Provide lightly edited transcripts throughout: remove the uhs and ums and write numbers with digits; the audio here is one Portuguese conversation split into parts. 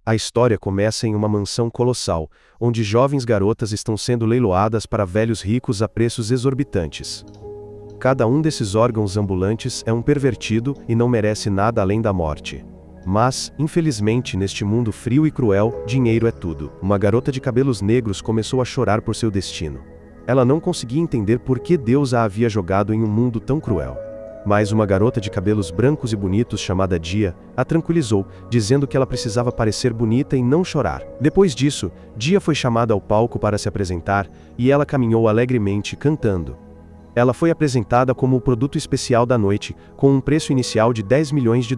A história começa em uma mansão colossal, onde jovens garotas estão sendo leiloadas para velhos ricos a preços exorbitantes. Cada um desses órgãos ambulantes é um pervertido e não merece nada além da morte. Mas, infelizmente, neste mundo frio e cruel, dinheiro é tudo. Uma garota de cabelos negros começou a chorar por seu destino. Ela não conseguia entender por que Deus a havia jogado em um mundo tão cruel. Mas uma garota de cabelos brancos e bonitos chamada Dia a tranquilizou, dizendo que ela precisava parecer bonita e não chorar. Depois disso, Dia foi chamada ao palco para se apresentar, e ela caminhou alegremente, cantando. Ela foi apresentada como o produto especial da noite, com um preço inicial de $10 milhões.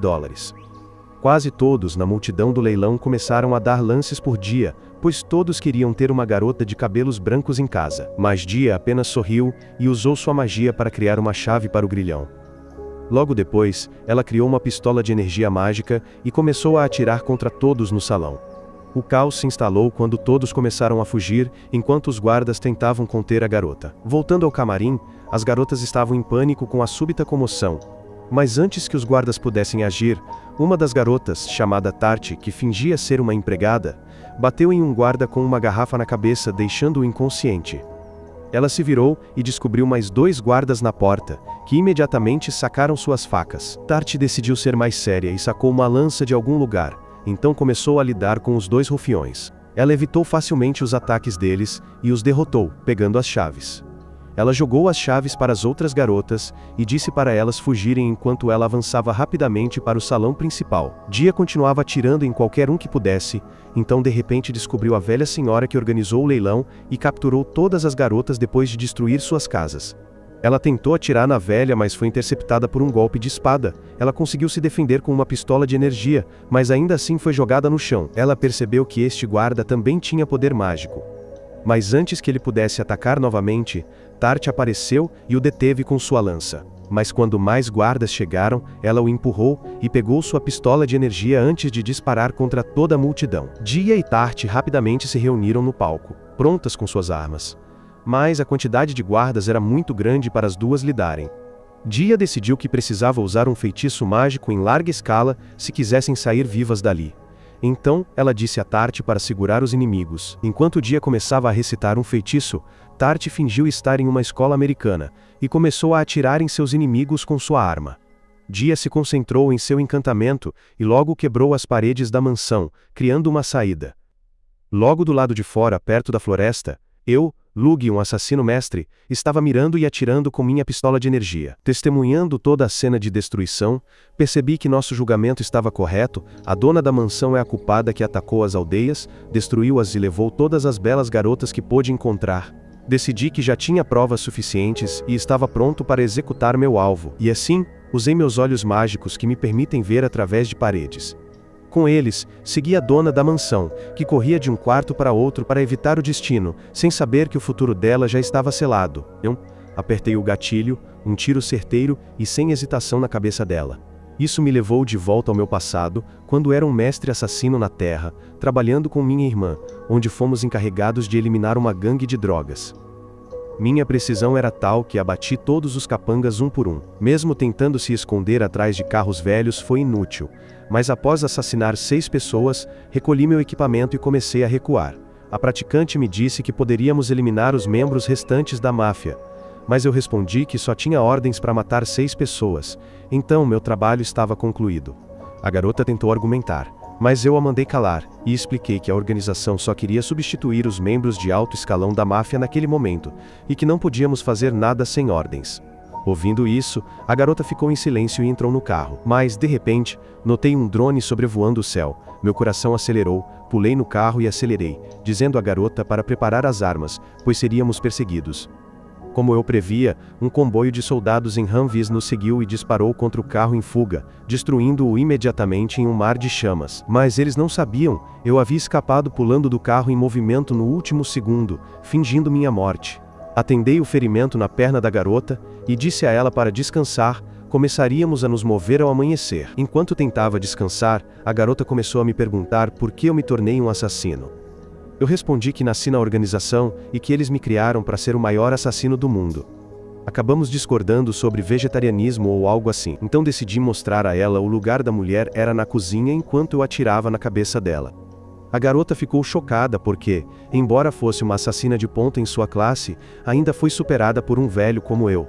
Quase todos na multidão do leilão começaram a dar lances por Dia, pois todos queriam ter uma garota de cabelos brancos em casa. Mas Dia apenas sorriu e usou sua magia para criar uma chave para o grilhão. Logo depois, ela criou uma pistola de energia mágica e começou a atirar contra todos no salão. O caos se instalou quando todos começaram a fugir, enquanto os guardas tentavam conter a garota. Voltando ao camarim, as garotas estavam em pânico com a súbita comoção. Mas antes que os guardas pudessem agir, uma das garotas, chamada Tart, que fingia ser uma empregada, bateu em um guarda com uma garrafa na cabeça, deixando-o inconsciente. Ela se virou e descobriu mais 2 guardas na porta, que imediatamente sacaram suas facas. Tart decidiu ser mais séria e sacou uma lança de algum lugar, então começou a lidar com os 2 rufiões. Ela evitou facilmente os ataques deles e os derrotou, pegando as chaves. Ela jogou as chaves para as outras garotas e disse para elas fugirem enquanto ela avançava rapidamente para o salão principal. Dia continuava atirando em qualquer um que pudesse, então de repente descobriu a velha senhora que organizou o leilão e capturou todas as garotas depois de destruir suas casas. Ela tentou atirar na velha, mas foi interceptada por um golpe de espada. Ela conseguiu se defender com uma pistola de energia, mas ainda assim foi jogada no chão. Ela percebeu que este guarda também tinha poder mágico. Mas antes que ele pudesse atacar novamente, Tart apareceu e o deteve com sua lança. Mas quando mais guardas chegaram, ela o empurrou e pegou sua pistola de energia antes de disparar contra toda a multidão. Dia e Tart rapidamente se reuniram no palco, prontas com suas armas. Mas a quantidade de guardas era muito grande para as duas lidarem. Dia decidiu que precisava usar um feitiço mágico em larga escala se quisessem sair vivas dali. Então, ela disse a Tart para segurar os inimigos. Enquanto Dia começava a recitar um feitiço, Tart fingiu estar em uma escola americana, e começou a atirar em seus inimigos com sua arma. Dia se concentrou em seu encantamento, e logo quebrou as paredes da mansão, criando uma saída. Logo do lado de fora, perto da floresta, eu, Lug, um assassino mestre, estava mirando e atirando com minha pistola de energia. Testemunhando toda a cena de destruição, percebi que nosso julgamento estava correto. A dona da mansão é a culpada que atacou as aldeias, destruiu-as e levou todas as belas garotas que pôde encontrar. Decidi que já tinha provas suficientes e estava pronto para executar meu alvo. E assim, usei meus olhos mágicos que me permitem ver através de paredes. Com eles, segui a dona da mansão, que corria de um quarto para outro para evitar o destino, sem saber que o futuro dela já estava selado. Eu apertei o gatilho, um tiro certeiro e sem hesitação na cabeça dela. Isso me levou de volta ao meu passado, quando era um mestre assassino na Terra, trabalhando com minha irmã, onde fomos encarregados de eliminar uma gangue de drogas. Minha precisão era tal que abati todos os capangas um por um. Mesmo tentando se esconder atrás de carros velhos foi inútil, mas após assassinar 6 pessoas, recolhi meu equipamento e comecei a recuar. A praticante me disse que poderíamos eliminar os membros restantes da máfia, mas eu respondi que só tinha ordens para matar 6 pessoas, então meu trabalho estava concluído. A garota tentou argumentar, mas eu a mandei calar, e expliquei que a organização só queria substituir os membros de alto escalão da máfia naquele momento, e que não podíamos fazer nada sem ordens. Ouvindo isso, a garota ficou em silêncio e entrou no carro. Mas, de repente, notei um drone sobrevoando o céu. Meu coração acelerou, pulei no carro e acelerei, dizendo à garota para preparar as armas, pois seríamos perseguidos. Como eu previa, um comboio de soldados em Humvees nos seguiu e disparou contra o carro em fuga, destruindo-o imediatamente em um mar de chamas. Mas eles não sabiam, eu havia escapado pulando do carro em movimento no último segundo, fingindo minha morte. Atendei o ferimento na perna da garota, e disse a ela para descansar, começaríamos a nos mover ao amanhecer. Enquanto tentava descansar, a garota começou a me perguntar por que eu me tornei um assassino. Eu respondi que nasci na organização e que eles me criaram para ser o maior assassino do mundo. Acabamos discordando sobre vegetarianismo ou algo assim, então decidi mostrar a ela o lugar da mulher era na cozinha enquanto eu atirava na cabeça dela. A garota ficou chocada porque, embora fosse uma assassina de ponta em sua classe, ainda foi superada por um velho como eu.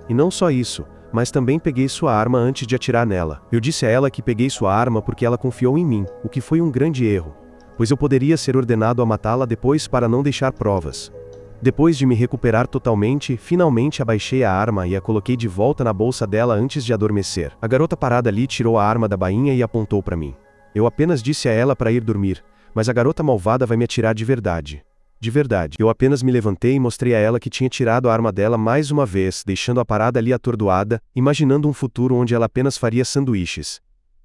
E não só isso, mas também peguei sua arma antes de atirar nela. Eu disse a ela que peguei sua arma porque ela confiou em mim, o que foi um grande erro, pois eu poderia ser ordenado a matá-la depois para não deixar provas. Depois de me recuperar totalmente, finalmente abaixei a arma e a coloquei de volta na bolsa dela antes de adormecer. A garota parada ali tirou a arma da bainha e apontou para mim. Eu apenas disse a ela para ir dormir, mas a garota malvada vai me atirar de verdade. De verdade. Eu apenas me levantei e mostrei a ela que tinha tirado a arma dela mais uma vez, deixando-a parada ali atordoada, imaginando um futuro onde ela apenas faria sanduíches.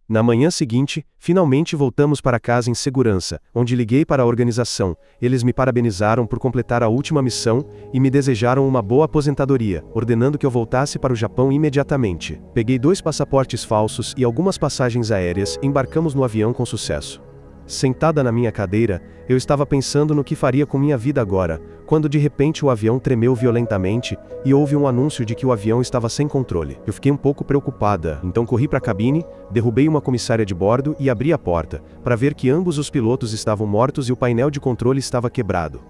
Na manhã seguinte, finalmente voltamos para casa em segurança, onde liguei para a organização. Eles me parabenizaram por completar a última missão e me desejaram uma boa aposentadoria, ordenando que eu voltasse para o Japão imediatamente. Peguei 2 passaportes falsos e algumas passagens aéreas, embarcamos no avião com sucesso. Sentada na minha cadeira, eu estava pensando no que faria com minha vida agora, quando de repente o avião tremeu violentamente, e houve um anúncio de que o avião estava sem controle. Eu fiquei um pouco preocupada, então corri para a cabine, derrubei uma comissária de bordo e abri a porta, para ver que ambos os pilotos estavam mortos e o painel de controle estava quebrado.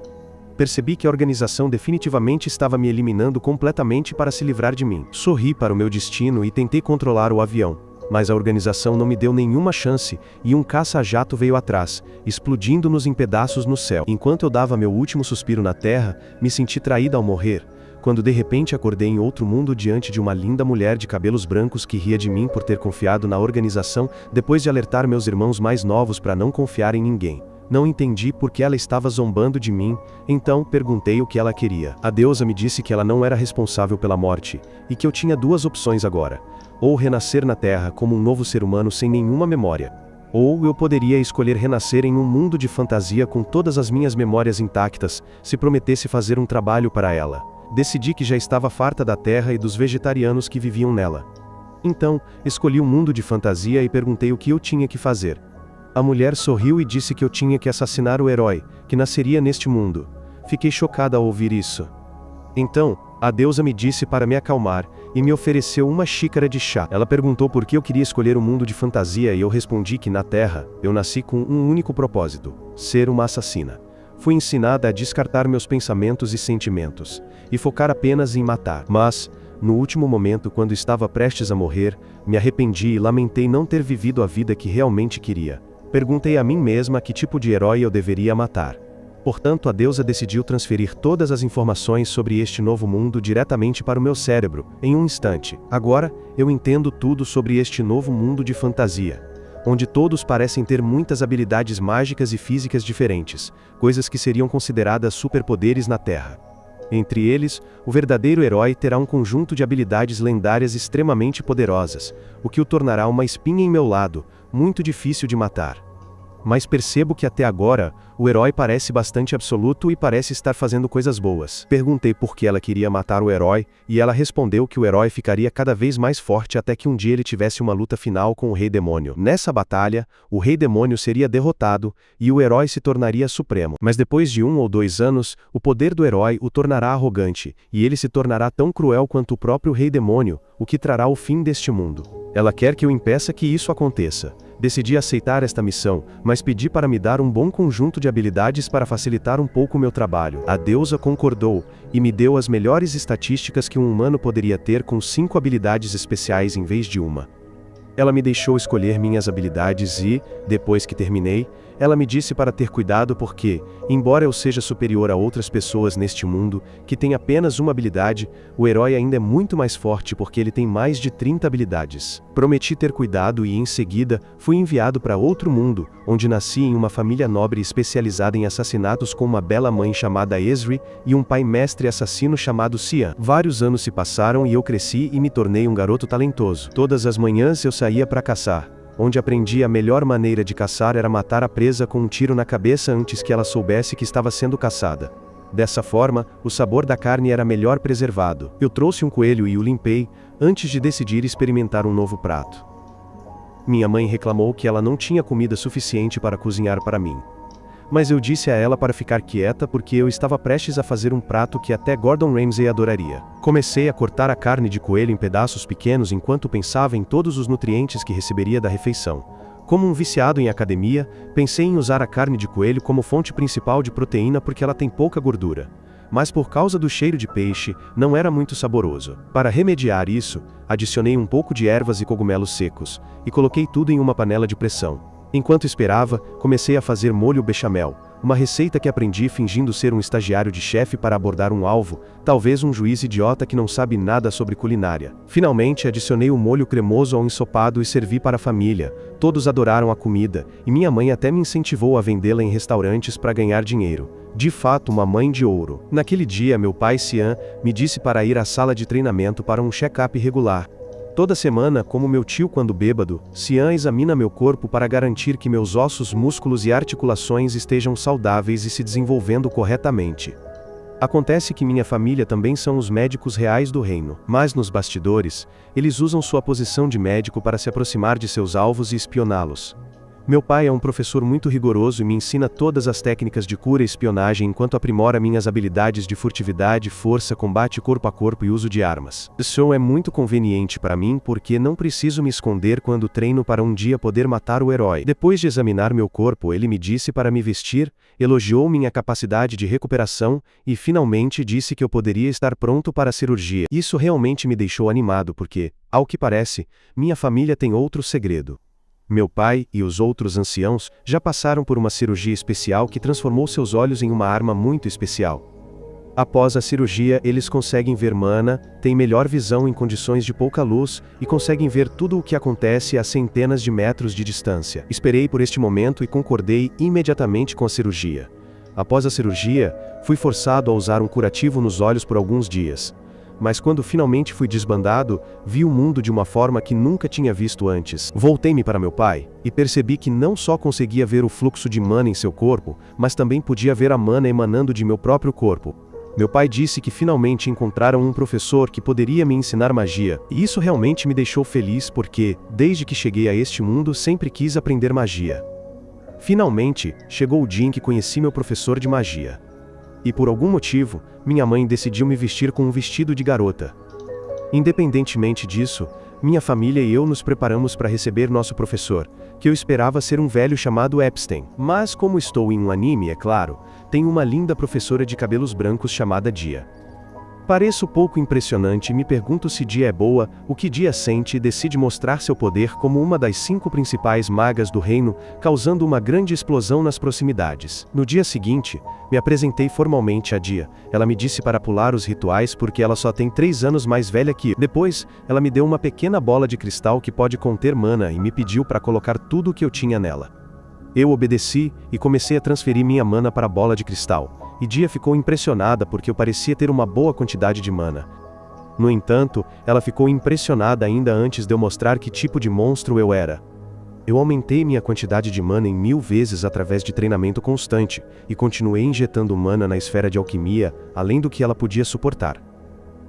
Percebi que a organização definitivamente estava me eliminando completamente para se livrar de mim. Sorri para o meu destino e tentei controlar o avião. Mas a organização não me deu nenhuma chance, e um caça-jato veio atrás, explodindo-nos em pedaços no céu. Enquanto eu dava meu último suspiro na terra, me senti traída ao morrer, quando de repente acordei em outro mundo diante de uma linda mulher de cabelos brancos que ria de mim por ter confiado na organização, depois de alertar meus irmãos mais novos para não confiar em ninguém. Não entendi por que ela estava zombando de mim, então perguntei o que ela queria. A deusa me disse que ela não era responsável pela morte, e que eu tinha 2 opções agora. Ou renascer na Terra como um novo ser humano sem nenhuma memória. Ou eu poderia escolher renascer em um mundo de fantasia com todas as minhas memórias intactas, se prometesse fazer um trabalho para ela. Decidi que já estava farta da Terra e dos vegetarianos que viviam nela. Então, escolhi um mundo de fantasia e perguntei o que eu tinha que fazer. A mulher sorriu e disse que eu tinha que assassinar o herói, que nasceria neste mundo. Fiquei chocada ao ouvir isso. Então, a deusa me disse para me acalmar, e me ofereceu uma xícara de chá. Ela perguntou por que eu queria escolher um mundo de fantasia e eu respondi que na Terra, eu nasci com um único propósito: ser uma assassina. Fui ensinada a descartar meus pensamentos e sentimentos, e focar apenas em matar. Mas, no último momento quando estava prestes a morrer, me arrependi e lamentei não ter vivido a vida que realmente queria. Perguntei a mim mesma que tipo de herói eu deveria matar. Portanto, a deusa decidiu transferir todas as informações sobre este novo mundo diretamente para o meu cérebro, em um instante. Agora, eu entendo tudo sobre este novo mundo de fantasia, onde todos parecem ter muitas habilidades mágicas e físicas diferentes, coisas que seriam consideradas superpoderes na Terra. Entre eles, o verdadeiro herói terá um conjunto de habilidades lendárias extremamente poderosas, o que o tornará uma espinha em meu lado, muito difícil de matar. Mas percebo que até agora, o herói parece bastante absoluto e parece estar fazendo coisas boas. Perguntei por que ela queria matar o herói, e ela respondeu que o herói ficaria cada vez mais forte até que um dia ele tivesse uma luta final com o Rei Demônio. Nessa batalha, o Rei Demônio seria derrotado, e o herói se tornaria supremo. Mas depois de 1 ou 2 anos, o poder do herói o tornará arrogante, e ele se tornará tão cruel quanto o próprio Rei Demônio, o que trará o fim deste mundo. Ela quer que eu impeça que isso aconteça. Decidi aceitar esta missão, mas pedi para me dar um bom conjunto de habilidades para facilitar um pouco o meu trabalho. A deusa concordou, e me deu as melhores estatísticas que um humano poderia ter com 5 habilidades especiais em vez de uma. Ela me deixou escolher minhas habilidades e, depois que terminei, ela me disse para ter cuidado porque, embora eu seja superior a outras pessoas neste mundo, que têm apenas uma habilidade, o herói ainda é muito mais forte porque ele tem mais de 30 habilidades. Prometi ter cuidado e, em seguida, fui enviado para outro mundo, onde nasci em uma família nobre especializada em assassinatos com uma bela mãe chamada Esri e um pai mestre assassino chamado Cian. Vários anos se passaram e eu cresci e me tornei um garoto talentoso. Todas as manhãs eu saía para caçar, onde aprendi a melhor maneira de caçar era matar a presa com um tiro na cabeça antes que ela soubesse que estava sendo caçada. Dessa forma, o sabor da carne era melhor preservado. Eu trouxe um coelho e o limpei, antes de decidir experimentar um novo prato. Minha mãe reclamou que ela não tinha comida suficiente para cozinhar para mim. Mas eu disse a ela para ficar quieta porque eu estava prestes a fazer um prato que até Gordon Ramsay adoraria. Comecei a cortar a carne de coelho em pedaços pequenos enquanto pensava em todos os nutrientes que receberia da refeição. Como um viciado em academia, pensei em usar a carne de coelho como fonte principal de proteína porque ela tem pouca gordura. Mas por causa do cheiro de peixe, não era muito saboroso. Para remediar isso, adicionei um pouco de ervas e cogumelos secos, e coloquei tudo em uma panela de pressão. Enquanto esperava, comecei a fazer molho bechamel, uma receita que aprendi fingindo ser um estagiário de chefe para abordar um alvo, talvez um juiz idiota que não sabe nada sobre culinária. Finalmente, adicionei o molho cremoso ao ensopado e servi para a família. Todos adoraram a comida, e minha mãe até me incentivou a vendê-la em restaurantes para ganhar dinheiro. De fato, uma mãe de ouro. Naquele dia, meu pai Cian me disse para ir à sala de treinamento para um check-up regular. Toda semana, como meu tio quando bêbado, Cian examina meu corpo para garantir que meus ossos, músculos e articulações estejam saudáveis e se desenvolvendo corretamente. Acontece que minha família também são os médicos reais do reino, mas nos bastidores, eles usam sua posição de médico para se aproximar de seus alvos e espioná-los. Meu pai é um professor muito rigoroso e me ensina todas as técnicas de cura e espionagem enquanto aprimora minhas habilidades de furtividade, força, combate corpo a corpo e uso de armas. Isso é muito conveniente para mim porque não preciso me esconder quando treino para um dia poder matar o herói. Depois de examinar meu corpo, ele me disse para me vestir, elogiou minha capacidade de recuperação e finalmente disse que eu poderia estar pronto para a cirurgia. Isso realmente me deixou animado porque, ao que parece, minha família tem outro segredo. Meu pai e os outros anciãos já passaram por uma cirurgia especial que transformou seus olhos em uma arma muito especial. Após a cirurgia, eles conseguem ver mana, têm melhor visão em condições de pouca luz e conseguem ver tudo o que acontece a centenas de metros de distância. Esperei por este momento e concordei imediatamente com a cirurgia. Após a cirurgia, fui forçado a usar um curativo nos olhos por alguns dias. Mas quando finalmente fui desbandado, vi o mundo de uma forma que nunca tinha visto antes. Voltei-me para meu pai, e percebi que não só conseguia ver o fluxo de mana em seu corpo, mas também podia ver a mana emanando de meu próprio corpo. Meu pai disse que finalmente encontraram um professor que poderia me ensinar magia, e isso realmente me deixou feliz porque, desde que cheguei a este mundo, sempre quis aprender magia. Finalmente, chegou o dia em que conheci meu professor de magia. E por algum motivo, minha mãe decidiu me vestir com um vestido de garota. Independentemente disso, minha família e eu nos preparamos para receber nosso professor, que eu esperava ser um velho chamado Epstein. Mas como estou em um anime, é claro, tenho uma linda professora de cabelos brancos chamada Dia. Pareço pouco impressionante e me pergunto se Dia é boa, o que Dia sente e decide mostrar seu poder como uma das 5 principais magas do reino, causando uma grande explosão nas proximidades. No dia seguinte, me apresentei formalmente a Dia. Ela me disse para pular os rituais porque ela só tem 3 anos mais velha que eu. Depois, ela me deu uma pequena bola de cristal que pode conter mana e me pediu para colocar tudo o que eu tinha nela. Eu obedeci e comecei a transferir minha mana para a bola de cristal. E Dia ficou impressionada porque eu parecia ter uma boa quantidade de mana. No entanto, ela ficou impressionada ainda antes de eu mostrar que tipo de monstro eu era. Eu aumentei minha quantidade de mana em 1000 vezes através de treinamento constante, e continuei injetando mana na esfera de alquimia, além do que ela podia suportar.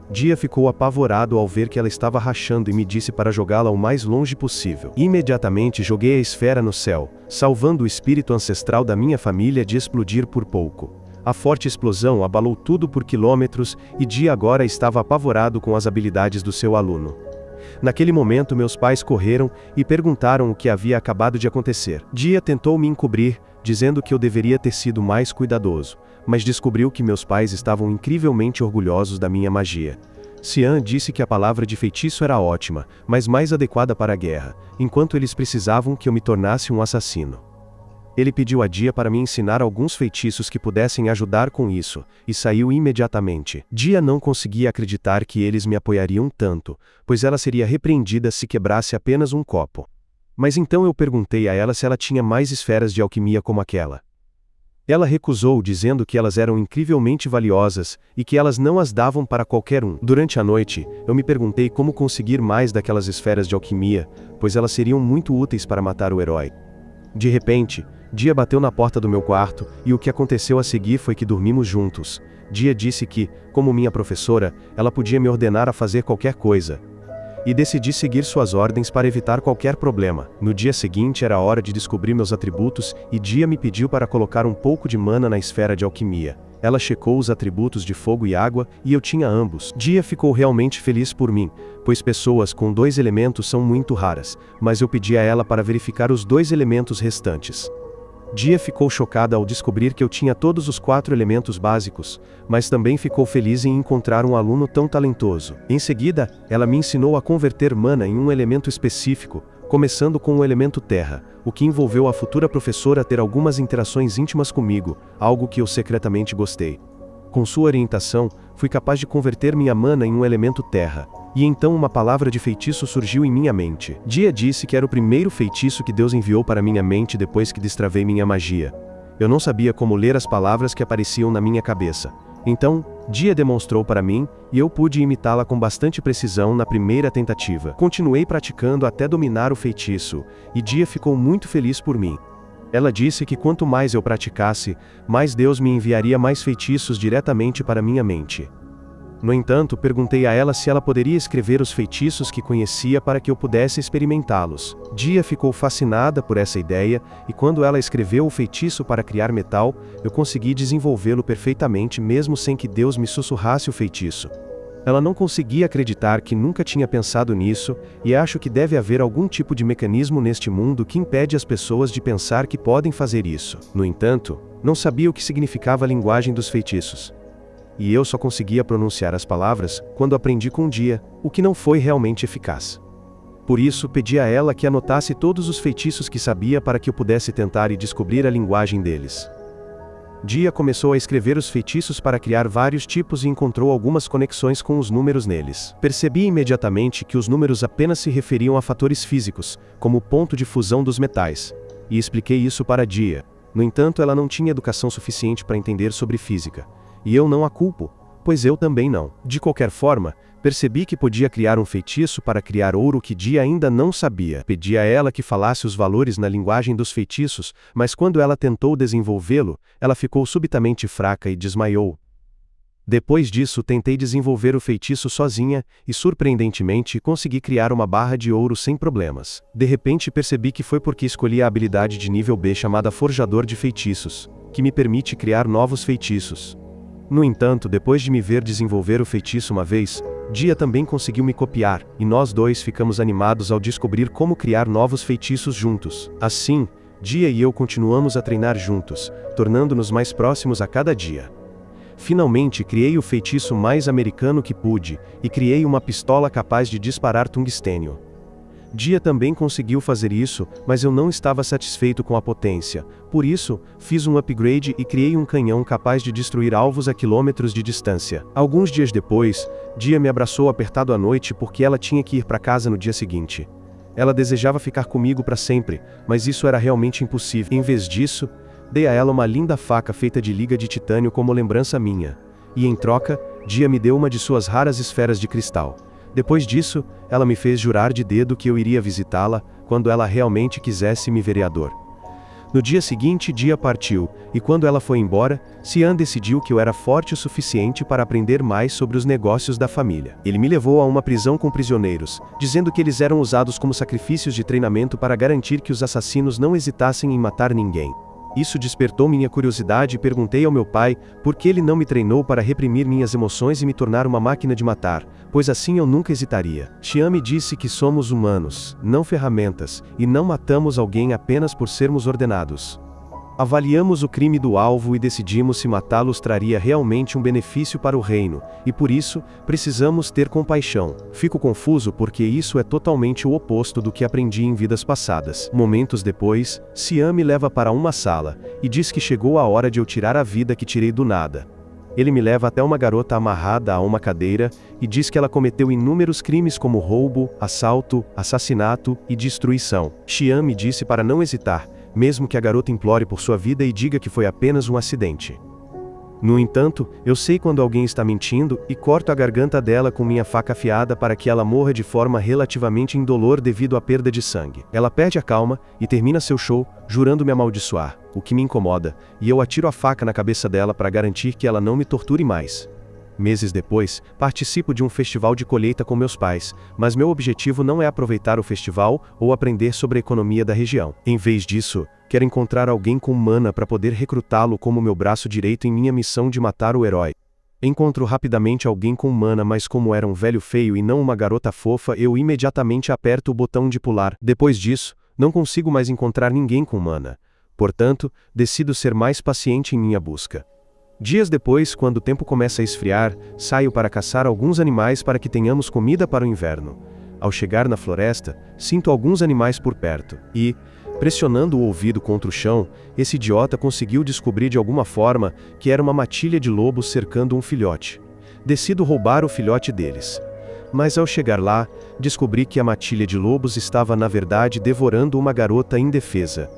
Dia ficou apavorado ao ver que ela estava rachando e me disse para jogá-la o mais longe possível. Imediatamente joguei a esfera no céu, salvando o espírito ancestral da minha família de explodir por pouco. A forte explosão abalou tudo por quilômetros e Dia agora estava apavorado com as habilidades do seu aluno. Naquele momento meus pais correram e perguntaram o que havia acabado de acontecer. Dia tentou me encobrir, dizendo que eu deveria ter sido mais cuidadoso, mas descobriu que meus pais estavam incrivelmente orgulhosos da minha magia. Cian disse que a palavra de feitiço era ótima, mas mais adequada para a guerra, enquanto eles precisavam que eu me tornasse um assassino. Ele pediu a Dia para me ensinar alguns feitiços que pudessem ajudar com isso, e saiu imediatamente. Dia não conseguia acreditar que eles me apoiariam tanto, pois ela seria repreendida se quebrasse apenas um copo. Mas então eu perguntei a ela se ela tinha mais esferas de alquimia como aquela. Ela recusou, dizendo que elas eram incrivelmente valiosas, e que elas não as davam para qualquer um. Durante a noite, eu me perguntei como conseguir mais daquelas esferas de alquimia, pois elas seriam muito úteis para matar o herói. De repente, Dia bateu na porta do meu quarto, e o que aconteceu a seguir foi que dormimos juntos. Dia disse que, como minha professora, ela podia me ordenar a fazer qualquer coisa. e decidi seguir suas ordens para evitar qualquer problema. No dia seguinte era hora de descobrir meus atributos, e Dia me pediu para colocar um pouco de mana na esfera de alquimia. Ela checou os atributos de fogo e água, e eu tinha ambos. Dia ficou realmente feliz por mim, pois pessoas com 2 elementos são muito raras, mas eu pedi a ela para verificar os 2 elementos restantes. Dia ficou chocada ao descobrir que eu tinha todos os 4 elementos básicos, mas também ficou feliz em encontrar um aluno tão talentoso. Em seguida, ela me ensinou a converter mana em um elemento específico, começando com o elemento terra, o que envolveu a futura professora ter algumas interações íntimas comigo, algo que eu secretamente gostei. Com sua orientação, fui capaz de converter minha mana em um elemento terra, e então uma palavra de feitiço surgiu em minha mente. Dia disse que era o primeiro feitiço que Deus enviou para minha mente depois que destravei minha magia. Eu não sabia como ler as palavras que apareciam na minha cabeça. Então, Dia demonstrou para mim, e eu pude imitá-la com bastante precisão na primeira tentativa. Continuei praticando até dominar o feitiço, e Dia ficou muito feliz por mim. Ela disse que quanto mais eu praticasse, mais Deus me enviaria mais feitiços diretamente para minha mente. No entanto, perguntei a ela se ela poderia escrever os feitiços que conhecia para que eu pudesse experimentá-los. Dia ficou fascinada por essa ideia, e quando ela escreveu o feitiço para criar metal, eu consegui desenvolvê-lo perfeitamente mesmo sem que Deus me sussurrasse o feitiço. Ela não conseguia acreditar que nunca tinha pensado nisso, e acho que deve haver algum tipo de mecanismo neste mundo que impede as pessoas de pensar que podem fazer isso. No entanto, não sabia o que significava a linguagem dos feitiços. E eu só conseguia pronunciar as palavras quando aprendi com Dia, o que não foi realmente eficaz. Por isso, pedi a ela que anotasse todos os feitiços que sabia para que eu pudesse tentar e descobrir a linguagem deles. Dia começou a escrever os feitiços para criar vários tipos e encontrou algumas conexões com os números neles. Percebi imediatamente que os números apenas se referiam a fatores físicos, como o ponto de fusão dos metais, e expliquei isso para Dia. No entanto, ela não tinha educação suficiente para entender sobre física. E eu não a culpo, pois eu também não. De qualquer forma, percebi que podia criar um feitiço para criar ouro que Dia ainda não sabia. Pedi a ela que falasse os valores na linguagem dos feitiços, mas quando ela tentou desenvolvê-lo, ela ficou subitamente fraca e desmaiou. Depois disso, tentei desenvolver o feitiço sozinha, e surpreendentemente, consegui criar uma barra de ouro sem problemas. De repente percebi que foi porque escolhi a habilidade de nível B chamada Forjador de Feitiços, que me permite criar novos feitiços. No entanto, depois de me ver desenvolver o feitiço uma vez, Dia também conseguiu me copiar, e nós dois ficamos animados ao descobrir como criar novos feitiços juntos. Assim, Dia e eu continuamos a treinar juntos, tornando-nos mais próximos a cada dia. Finalmente criei o feitiço mais americano que pude, e criei uma pistola capaz de disparar tungstênio. Dia também conseguiu fazer isso, mas eu não estava satisfeito com a potência. Por isso, fiz um upgrade e criei um canhão capaz de destruir alvos a quilômetros de distância. Alguns dias depois, Dia me abraçou apertado à noite porque ela tinha que ir para casa no dia seguinte. Ela desejava ficar comigo para sempre, mas isso era realmente impossível. Em vez disso, dei a ela uma linda faca feita de liga de titânio como lembrança minha. E em troca, Dia me deu uma de suas raras esferas de cristal. Depois disso, ela me fez jurar de dedo que eu iria visitá-la, quando ela realmente quisesse me vereador. No dia seguinte, Dia partiu, e quando ela foi embora, Cian decidiu que eu era forte o suficiente para aprender mais sobre os negócios da família. Ele me levou a uma prisão com prisioneiros, dizendo que eles eram usados como sacrifícios de treinamento para garantir que os assassinos não hesitassem em matar ninguém. Isso despertou minha curiosidade e perguntei ao meu pai por que ele não me treinou para reprimir minhas emoções e me tornar uma máquina de matar, pois assim eu nunca hesitaria. Xian me disse que somos humanos, não ferramentas, e não matamos alguém apenas por sermos ordenados. Avaliamos o crime do alvo e decidimos se matá-los traria realmente um benefício para o reino, e por isso, precisamos ter compaixão. Fico confuso porque isso é totalmente o oposto do que aprendi em vidas passadas. Momentos depois, Cian me leva para uma sala, e diz que chegou a hora de eu tirar a vida que tirei do nada. Ele me leva até uma garota amarrada a uma cadeira, e diz que ela cometeu inúmeros crimes como roubo, assalto, assassinato e destruição. Xian me disse para não hesitar, mesmo que a garota implore por sua vida e diga que foi apenas um acidente. No entanto, eu sei quando alguém está mentindo, e corto a garganta dela com minha faca afiada para que ela morra de forma relativamente indolor devido à perda de sangue. Ela perde a calma, e termina seu show, jurando me amaldiçoar, o que me incomoda, e eu atiro a faca na cabeça dela para garantir que ela não me torture mais. Meses depois, participo de um festival de colheita com meus pais, mas meu objetivo não é aproveitar o festival ou aprender sobre a economia da região. Em vez disso, quero encontrar alguém com mana para poder recrutá-lo como meu braço direito em minha missão de matar o herói. Encontro rapidamente alguém com mana, mas como era um velho feio e não uma garota fofa, eu imediatamente aperto o botão de pular. Depois disso, não consigo mais encontrar ninguém com mana. Portanto, decido ser mais paciente em minha busca. Dias depois, quando o tempo começa a esfriar, saio para caçar alguns animais para que tenhamos comida para o inverno. Ao chegar na floresta, sinto alguns animais por perto, e, pressionando o ouvido contra o chão, esse idiota conseguiu descobrir de alguma forma que era uma matilha de lobos cercando um filhote. Decido roubar o filhote deles. Mas ao chegar lá, descobri que a matilha de lobos estava na verdade devorando uma garota indefesa.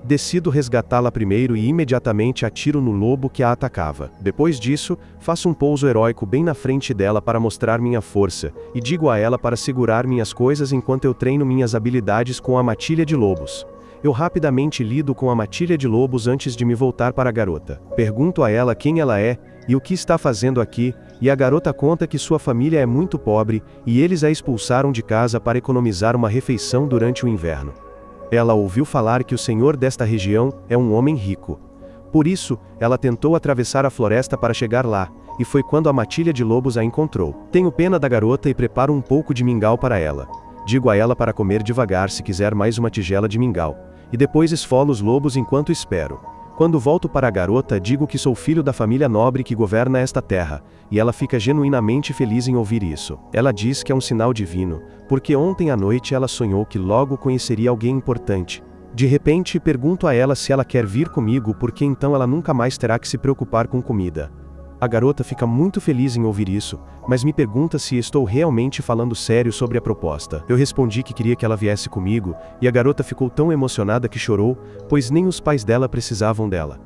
Decido resgatá-la primeiro e imediatamente atiro no lobo que a atacava. Depois disso, faço um pouso heróico bem na frente dela para mostrar minha força, e digo a ela para segurar minhas coisas enquanto eu treino minhas habilidades com a matilha de lobos. Eu rapidamente lido com a matilha de lobos antes de me voltar para a garota. Pergunto a ela quem ela é e o que está fazendo aqui, e a garota conta que sua família é muito pobre e eles a expulsaram de casa para economizar uma refeição durante o inverno. Ela ouviu falar que o senhor desta região é um homem rico. Por isso, ela tentou atravessar a floresta para chegar lá, e foi quando a matilha de lobos a encontrou. Tenho pena da garota e preparo um pouco de mingau para ela. Digo a ela para comer devagar se quiser mais uma tigela de mingau, e depois esfolo os lobos enquanto espero. Quando volto para a garota, digo que sou filho da família nobre que governa esta terra, e ela fica genuinamente feliz em ouvir isso. Ela diz que é um sinal divino, porque ontem à noite ela sonhou que logo conheceria alguém importante. De repente, pergunto a ela se ela quer vir comigo porque então ela nunca mais terá que se preocupar com comida. A garota fica muito feliz em ouvir isso, mas me pergunta se estou realmente falando sério sobre a proposta. Eu respondi que queria que ela viesse comigo, e a garota ficou tão emocionada que chorou, pois nem os pais dela precisavam dela.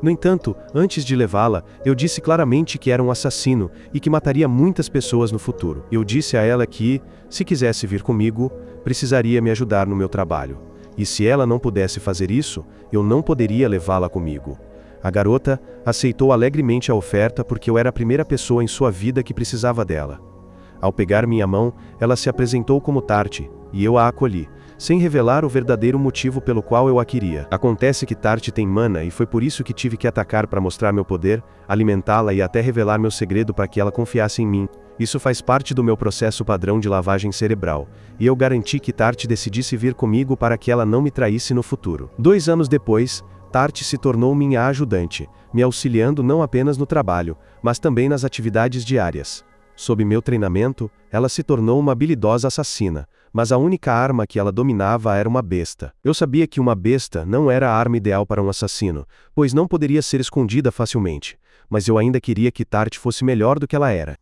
No entanto, antes de levá-la, eu disse claramente que era um assassino e que mataria muitas pessoas no futuro. Eu disse a ela que, se quisesse vir comigo, precisaria me ajudar no meu trabalho. E se ela não pudesse fazer isso, eu não poderia levá-la comigo. A garota aceitou alegremente a oferta porque eu era a primeira pessoa em sua vida que precisava dela. Ao pegar minha mão, ela se apresentou como Tarte, e eu a acolhi, sem revelar o verdadeiro motivo pelo qual eu a queria. Acontece que Tarte tem mana e foi por isso que tive que atacar para mostrar meu poder, alimentá-la e até revelar meu segredo para que ela confiasse em mim. Isso faz parte do meu processo padrão de lavagem cerebral, e eu garanti que Tarte decidisse vir comigo para que ela não me traísse no futuro. 2 anos depois, Tarte se tornou minha ajudante, me auxiliando não apenas no trabalho, mas também nas atividades diárias. Sob meu treinamento, ela se tornou uma habilidosa assassina, mas a única arma que ela dominava era uma besta. Eu sabia que uma besta não era a arma ideal para um assassino, pois não poderia ser escondida facilmente, mas eu ainda queria que Tarte fosse melhor do que ela era.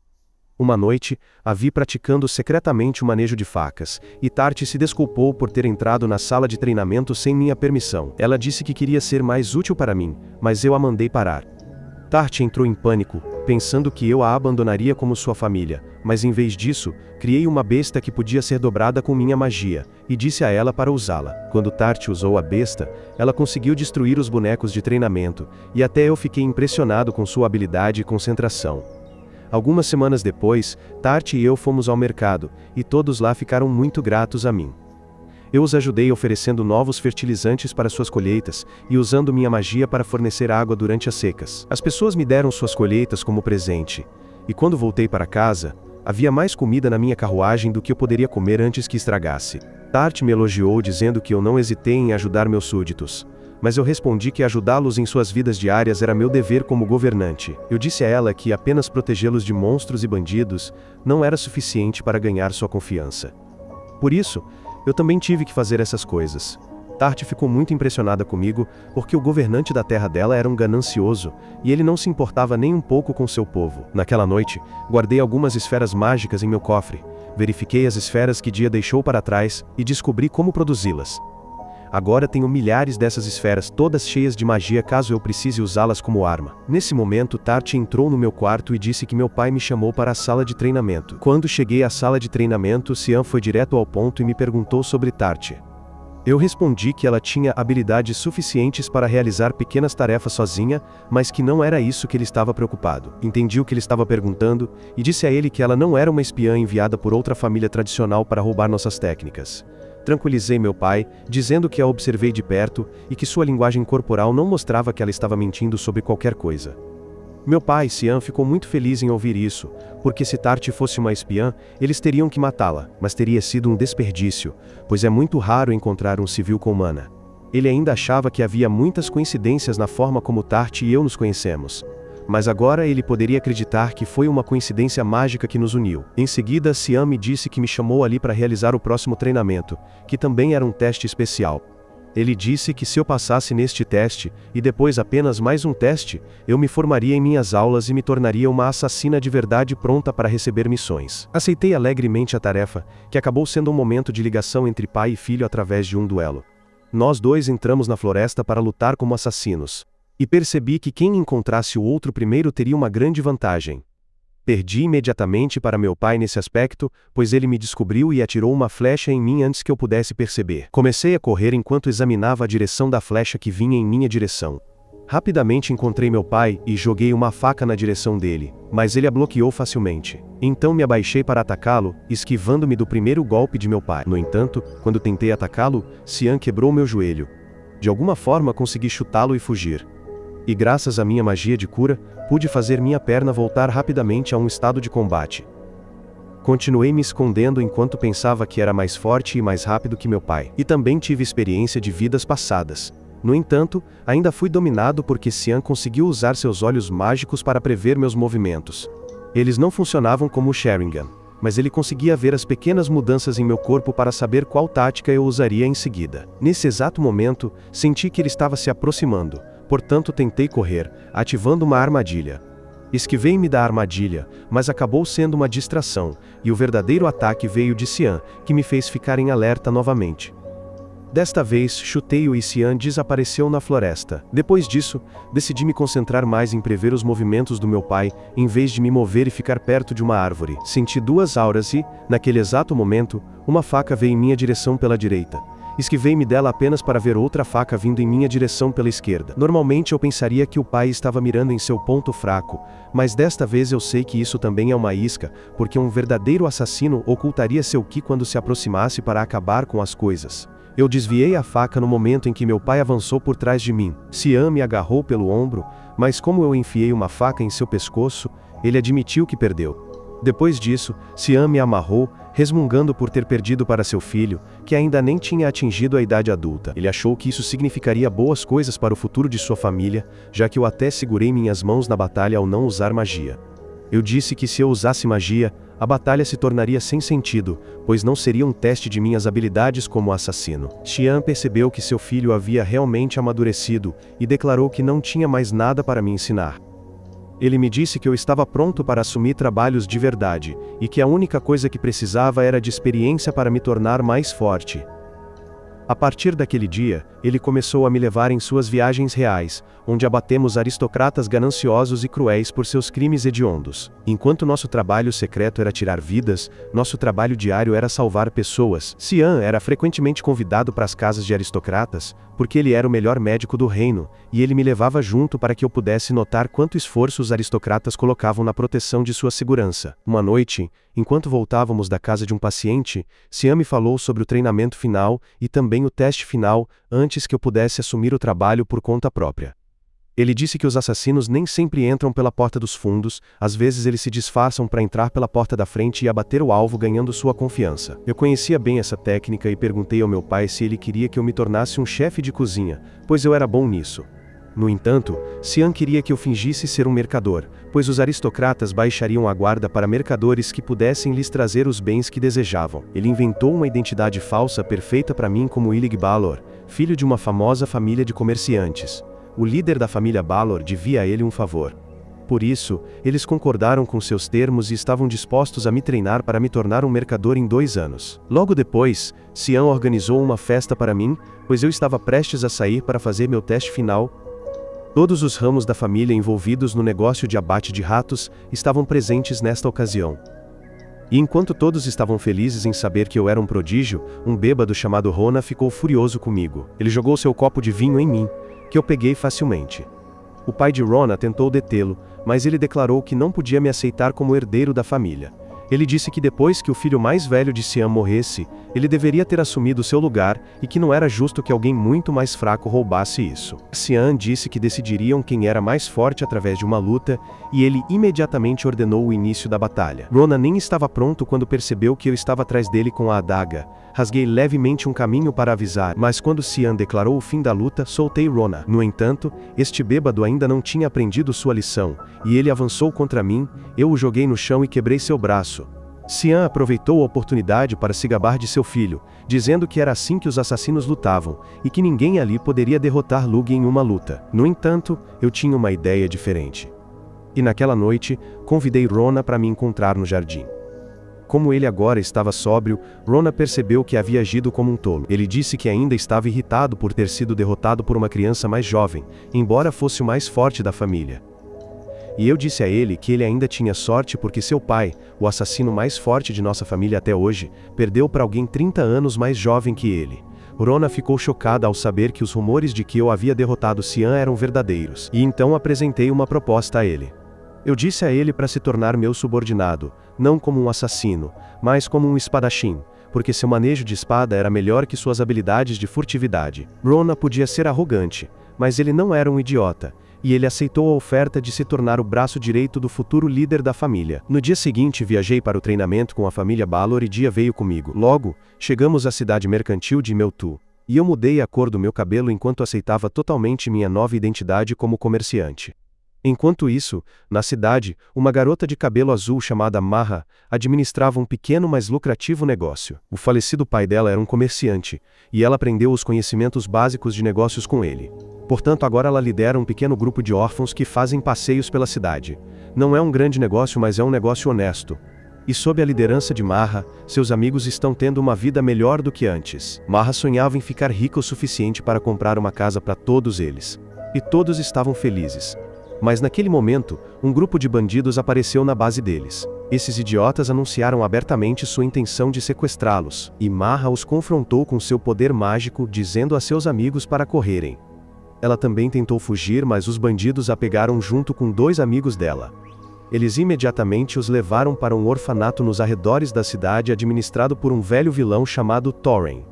Uma noite, a vi praticando secretamente o manejo de facas, e Tarte se desculpou por ter entrado na sala de treinamento sem minha permissão. Ela disse que queria ser mais útil para mim, mas eu a mandei parar. Tarte entrou em pânico, pensando que eu a abandonaria como sua família, mas em vez disso, criei uma besta que podia ser dobrada com minha magia, e disse a ela para usá-la. Quando Tarte usou a besta, ela conseguiu destruir os bonecos de treinamento, e até eu fiquei impressionado com sua habilidade e concentração. Algumas semanas depois, Tarte e eu fomos ao mercado, e todos lá ficaram muito gratos a mim. Eu os ajudei oferecendo novos fertilizantes para suas colheitas, e usando minha magia para fornecer água durante as secas. As pessoas me deram suas colheitas como presente, e quando voltei para casa, havia mais comida na minha carruagem do que eu poderia comer antes que estragasse. Tarte me elogiou dizendo que eu não hesitei em ajudar meus súditos. Mas eu respondi que ajudá-los em suas vidas diárias era meu dever como governante. Eu disse a ela que apenas protegê-los de monstros e bandidos não era suficiente para ganhar sua confiança. Por isso, eu também tive que fazer essas coisas. Tarte ficou muito impressionada comigo, porque o governante da terra dela era um ganancioso, e ele não se importava nem um pouco com seu povo. Naquela noite, guardei algumas esferas mágicas em meu cofre, verifiquei as esferas que Dia deixou para trás, e descobri como produzi-las. Agora tenho milhares dessas esferas todas cheias de magia caso eu precise usá-las como arma. Nesse momento, Tarte entrou no meu quarto e disse que meu pai me chamou para a sala de treinamento. Quando cheguei à sala de treinamento, Cian foi direto ao ponto e me perguntou sobre Tarte. Eu respondi que ela tinha habilidades suficientes para realizar pequenas tarefas sozinha, mas que não era isso que ele estava preocupado. Entendi o que ele estava perguntando, e disse a ele que ela não era uma espiã enviada por outra família tradicional para roubar nossas técnicas. Tranquilizei meu pai, dizendo que a observei de perto, e que sua linguagem corporal não mostrava que ela estava mentindo sobre qualquer coisa. Meu pai, Xian, ficou muito feliz em ouvir isso, porque se Tarte fosse uma espiã, eles teriam que matá-la, mas teria sido um desperdício, pois é muito raro encontrar um civil com mana. Ele ainda achava que havia muitas coincidências na forma como Tarte e eu nos conhecemos. Mas agora ele poderia acreditar que foi uma coincidência mágica que nos uniu. Em seguida, Xian me disse que me chamou ali para realizar o próximo treinamento, que também era um teste especial. Ele disse que se eu passasse neste teste, e depois apenas mais um teste, eu me formaria em minhas aulas e me tornaria uma assassina de verdade pronta para receber missões. Aceitei alegremente a tarefa, que acabou sendo um momento de ligação entre pai e filho através de um duelo. Nós dois entramos na floresta para lutar como assassinos. E percebi que quem encontrasse o outro primeiro teria uma grande vantagem. Perdi imediatamente para meu pai nesse aspecto, pois ele me descobriu e atirou uma flecha em mim antes que eu pudesse perceber. Comecei a correr enquanto examinava a direção da flecha que vinha em minha direção. Rapidamente encontrei meu pai e joguei uma faca na direção dele, mas ele a bloqueou facilmente. Então me abaixei para atacá-lo, esquivando-me do primeiro golpe de meu pai. No entanto, quando tentei atacá-lo, Xian quebrou meu joelho. De alguma forma consegui chutá-lo e fugir. E graças à minha magia de cura, pude fazer minha perna voltar rapidamente a um estado de combate. Continuei me escondendo enquanto pensava que era mais forte e mais rápido que meu pai. E também tive experiência de vidas passadas. No entanto, ainda fui dominado porque Xian conseguiu usar seus olhos mágicos para prever meus movimentos. Eles não funcionavam como o Sharingan, mas ele conseguia ver as pequenas mudanças em meu corpo para saber qual tática eu usaria em seguida. Nesse exato momento, senti que ele estava se aproximando. Portanto, tentei correr, ativando uma armadilha. Esquivei-me da armadilha, mas acabou sendo uma distração, e o verdadeiro ataque veio de Xian, que me fez ficar em alerta novamente. Desta vez, chutei-o e Xian desapareceu na floresta. Depois disso, decidi me concentrar mais em prever os movimentos do meu pai, em vez de me mover e ficar perto de uma árvore. Senti duas auras e, naquele exato momento, uma faca veio em minha direção pela direita. Esquivei-me dela apenas para ver outra faca vindo em minha direção pela esquerda. Normalmente eu pensaria que o pai estava mirando em seu ponto fraco, mas desta vez eu sei que isso também é uma isca, porque um verdadeiro assassino ocultaria seu ki quando se aproximasse para acabar com as coisas. Eu desviei a faca no momento em que meu pai avançou por trás de mim. Xian me agarrou pelo ombro, mas como eu enfiei uma faca em seu pescoço, ele admitiu que perdeu. Depois disso, Xian me amarrou, resmungando por ter perdido para seu filho, que ainda nem tinha atingido a idade adulta. Ele achou que isso significaria boas coisas para o futuro de sua família, já que eu até segurei minhas mãos na batalha ao não usar magia. Eu disse que se eu usasse magia, a batalha se tornaria sem sentido, pois não seria um teste de minhas habilidades como assassino. Xian percebeu que seu filho havia realmente amadurecido e declarou que não tinha mais nada para me ensinar. Ele me disse que eu estava pronto para assumir trabalhos de verdade, e que a única coisa que precisava era de experiência para me tornar mais forte. A partir daquele dia, ele começou a me levar em suas viagens reais, onde abatemos aristocratas gananciosos e cruéis por seus crimes hediondos. Enquanto nosso trabalho secreto era tirar vidas, nosso trabalho diário era salvar pessoas. Xian era frequentemente convidado para as casas de aristocratas, porque ele era o melhor médico do reino, e ele me levava junto para que eu pudesse notar quanto esforço os aristocratas colocavam na proteção de sua segurança. Uma noite, enquanto voltávamos da casa de um paciente, Xian me falou sobre o treinamento final e também o teste final, antes que eu pudesse assumir o trabalho por conta própria. Ele disse que os assassinos nem sempre entram pela porta dos fundos, às vezes eles se disfarçam para entrar pela porta da frente e abater o alvo ganhando sua confiança. Eu conhecia bem essa técnica e perguntei ao meu pai se ele queria que eu me tornasse um chefe de cozinha, pois eu era bom nisso. No entanto, Xian queria que eu fingisse ser um mercador, pois os aristocratas baixariam a guarda para mercadores que pudessem lhes trazer os bens que desejavam. Ele inventou uma identidade falsa perfeita para mim como Ilig Balor, filho de uma famosa família de comerciantes. O líder da família Balor devia a ele um favor. Por isso, eles concordaram com seus termos e estavam dispostos a me treinar para me tornar um mercador em 2 anos. Logo depois, Xian organizou uma festa para mim, pois eu estava prestes a sair para fazer meu teste final. Todos os ramos da família envolvidos no negócio de abate de ratos estavam presentes nesta ocasião. E enquanto todos estavam felizes em saber que eu era um prodígio, um bêbado chamado Rona ficou furioso comigo. Ele jogou seu copo de vinho em mim, que eu peguei facilmente. O pai de Rona tentou detê-lo, mas ele declarou que não podia me aceitar como herdeiro da família. Ele disse que depois que o filho mais velho de Sian morresse, ele deveria ter assumido seu lugar e que não era justo que alguém muito mais fraco roubasse isso. Sian disse que decidiriam quem era mais forte através de uma luta, e ele imediatamente ordenou o início da batalha. Rona nem estava pronto quando percebeu que eu estava atrás dele com a adaga. Rasguei levemente um caminho para avisar, mas quando Sian declarou o fim da luta, soltei Rona. No entanto, este bêbado ainda não tinha aprendido sua lição, e ele avançou contra mim, eu o joguei no chão e quebrei seu braço. Sian aproveitou a oportunidade para se gabar de seu filho, dizendo que era assim que os assassinos lutavam, e que ninguém ali poderia derrotar Lug em uma luta. No entanto, eu tinha uma ideia diferente. E naquela noite, convidei Rona para me encontrar no jardim. Como ele agora estava sóbrio, Rona percebeu que havia agido como um tolo. Ele disse que ainda estava irritado por ter sido derrotado por uma criança mais jovem, embora fosse o mais forte da família. E eu disse a ele que ele ainda tinha sorte porque seu pai, o assassino mais forte de nossa família até hoje, perdeu para alguém 30 anos mais jovem que ele. Rona ficou chocada ao saber que os rumores de que eu havia derrotado Sian eram verdadeiros, e então apresentei uma proposta a ele. Eu disse a ele para se tornar meu subordinado, não como um assassino, mas como um espadachim, porque seu manejo de espada era melhor que suas habilidades de furtividade. Rona podia ser arrogante, mas ele não era um idiota, e ele aceitou a oferta de se tornar o braço direito do futuro líder da família. No dia seguinte viajei para o treinamento com a família Balor e Dia veio comigo. Logo, chegamos à cidade mercantil de Meltu, e eu mudei a cor do meu cabelo enquanto aceitava totalmente minha nova identidade como comerciante. Enquanto isso, na cidade, uma garota de cabelo azul chamada Maha administrava um pequeno mas lucrativo negócio. O falecido pai dela era um comerciante, e ela aprendeu os conhecimentos básicos de negócios com ele. Portanto, agora ela lidera um pequeno grupo de órfãos que fazem passeios pela cidade. Não é um grande negócio, mas é um negócio honesto. E sob a liderança de Maha, seus amigos estão tendo uma vida melhor do que antes. Maha sonhava em ficar rica o suficiente para comprar uma casa para todos eles. E todos estavam felizes. Mas naquele momento, um grupo de bandidos apareceu na base deles. Esses idiotas anunciaram abertamente sua intenção de sequestrá-los, e Maha os confrontou com seu poder mágico, dizendo a seus amigos para correrem. Ela também tentou fugir, mas os bandidos a pegaram junto com 2 amigos dela. Eles imediatamente os levaram para um orfanato nos arredores da cidade administrado por um velho vilão chamado Thorin.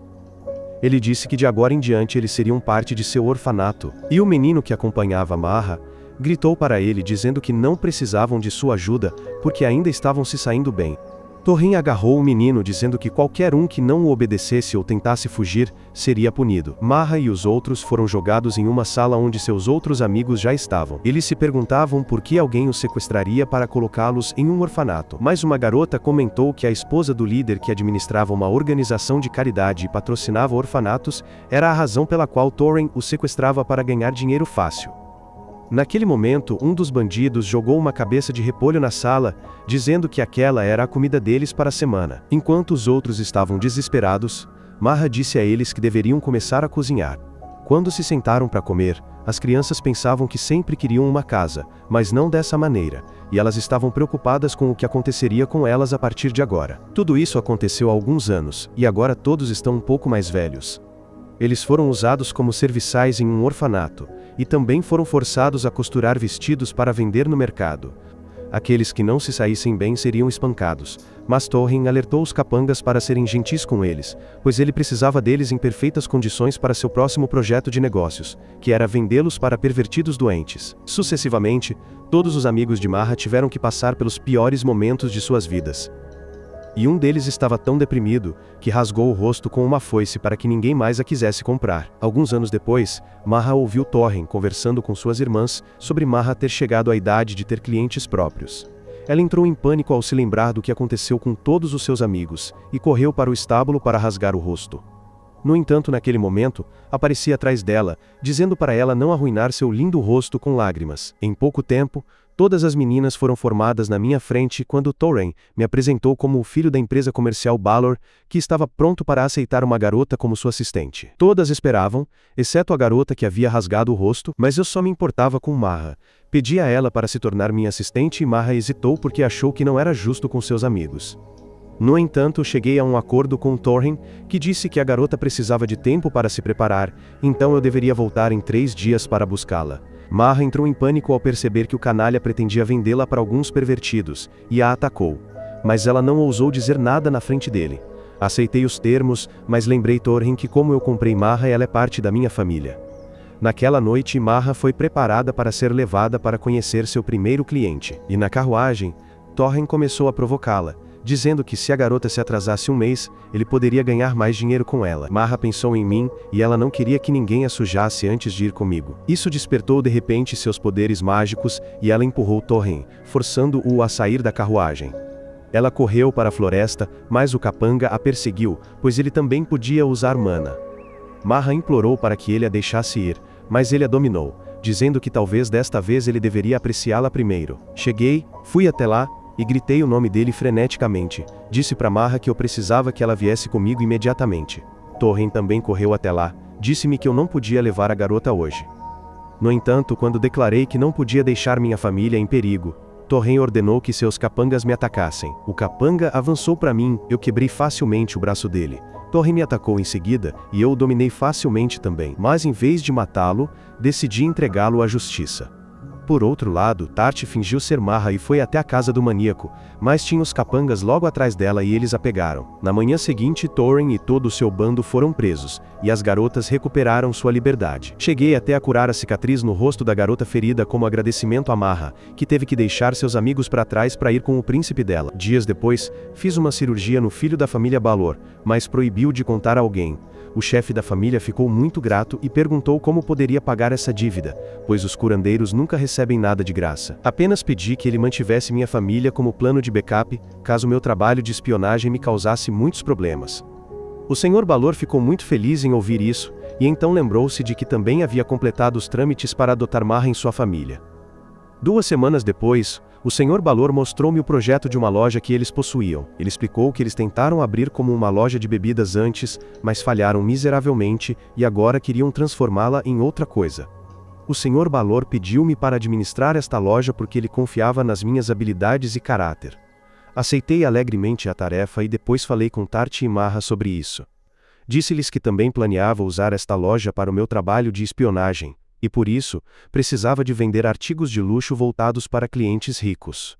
Ele disse que de agora em diante eles seriam parte de seu orfanato, e o menino que acompanhava Maha gritou para ele dizendo que não precisavam de sua ajuda, porque ainda estavam se saindo bem. Thorin agarrou o menino dizendo que qualquer um que não o obedecesse ou tentasse fugir, seria punido. Maha e os outros foram jogados em uma sala onde seus outros amigos já estavam. Eles se perguntavam por que alguém os sequestraria para colocá-los em um orfanato. Mas uma garota comentou que a esposa do líder que administrava uma organização de caridade e patrocinava orfanatos, era a razão pela qual Thorin os sequestrava para ganhar dinheiro fácil. Naquele momento, um dos bandidos jogou uma cabeça de repolho na sala, dizendo que aquela era a comida deles para a semana. Enquanto os outros estavam desesperados, Maha disse a eles que deveriam começar a cozinhar. Quando se sentaram para comer, as crianças pensavam que sempre queriam uma casa, mas não dessa maneira, e elas estavam preocupadas com o que aconteceria com elas a partir de agora. Tudo isso aconteceu há alguns anos, e agora todos estão um pouco mais velhos. Eles foram usados como serviçais em um orfanato, e também foram forçados a costurar vestidos para vender no mercado. Aqueles que não se saíssem bem seriam espancados, mas Thorin alertou os capangas para serem gentis com eles, pois ele precisava deles em perfeitas condições para seu próximo projeto de negócios, que era vendê-los para pervertidos doentes. Sucessivamente, todos os amigos de Maha tiveram que passar pelos piores momentos de suas vidas. E um deles estava tão deprimido, que rasgou o rosto com uma foice para que ninguém mais a quisesse comprar. Alguns anos depois, Maha ouviu Thorin conversando com suas irmãs sobre Maha ter chegado à idade de ter clientes próprios. Ela entrou em pânico ao se lembrar do que aconteceu com todos os seus amigos, e correu para o estábulo para rasgar o rosto. No entanto, naquele momento, aparecia atrás dela, dizendo para ela não arruinar seu lindo rosto com lágrimas. Em pouco tempo, todas as meninas foram formadas na minha frente quando Thorin me apresentou como o filho da empresa comercial Balor, que estava pronto para aceitar uma garota como sua assistente. Todas esperavam, exceto a garota que havia rasgado o rosto, mas eu só me importava com Maha. Pedi a ela para se tornar minha assistente e Maha hesitou porque achou que não era justo com seus amigos. No entanto, cheguei a um acordo com Thorin, que disse que a garota precisava de tempo para se preparar, então eu deveria voltar em 3 dias para buscá-la. Marra entrou em pânico ao perceber que o canalha pretendia vendê-la para alguns pervertidos, e a atacou. Mas ela não ousou dizer nada na frente dele. Aceitei os termos, mas lembrei Thorin que como eu comprei Marra, ela é parte da minha família. Naquela noite, Marra foi preparada para ser levada para conhecer seu primeiro cliente. E na carruagem, Thorin começou a provocá-la, dizendo que se a garota se atrasasse um mês, ele poderia ganhar mais dinheiro com ela. Marra pensou em mim, e ela não queria que ninguém a sujasse antes de ir comigo. Isso despertou de repente seus poderes mágicos, e ela empurrou Thorin, forçando-o a sair da carruagem. Ela correu para a floresta, mas o capanga a perseguiu, pois ele também podia usar mana. Marra implorou para que ele a deixasse ir, mas ele a dominou, dizendo que talvez desta vez ele deveria apreciá-la primeiro. Cheguei, fui até lá, e gritei o nome dele freneticamente. Disse para Marra que eu precisava que ela viesse comigo imediatamente. Thorin também correu até lá, disse-me que eu não podia levar a garota hoje. No entanto, quando declarei que não podia deixar minha família em perigo, Thorin ordenou que seus capangas me atacassem. O capanga avançou para mim, eu quebrei facilmente o braço dele. Thorin me atacou em seguida, e eu o dominei facilmente também, mas em vez de matá-lo, decidi entregá-lo à justiça. Por outro lado, Tarte fingiu ser Marra e foi até a casa do maníaco, mas tinha os capangas logo atrás dela e eles a pegaram. Na manhã seguinte, Thorin e todo o seu bando foram presos, e as garotas recuperaram sua liberdade. Cheguei até a curar a cicatriz no rosto da garota ferida como agradecimento a Marra, que teve que deixar seus amigos para trás para ir com o príncipe dela. Dias depois, fiz uma cirurgia no filho da família Balor, mas proibiu de contar a alguém. O chefe da família ficou muito grato e perguntou como poderia pagar essa dívida, pois os curandeiros nunca recebem nada de graça. Apenas pedi que ele mantivesse minha família como plano de backup, caso meu trabalho de espionagem me causasse muitos problemas. O Sr. Balor ficou muito feliz em ouvir isso, e então lembrou-se de que também havia completado os trâmites para adotar Marra em sua família. 2 semanas depois, o Sr. Balor mostrou-me o projeto de uma loja que eles possuíam. Ele explicou que eles tentaram abrir como uma loja de bebidas antes, mas falharam miseravelmente e agora queriam transformá-la em outra coisa. O Sr. Balor pediu-me para administrar esta loja porque ele confiava nas minhas habilidades e caráter. Aceitei alegremente a tarefa e depois falei com Tarte e Marra sobre isso. Disse-lhes que também planeava usar esta loja para o meu trabalho de espionagem, e por isso, precisava de vender artigos de luxo voltados para clientes ricos.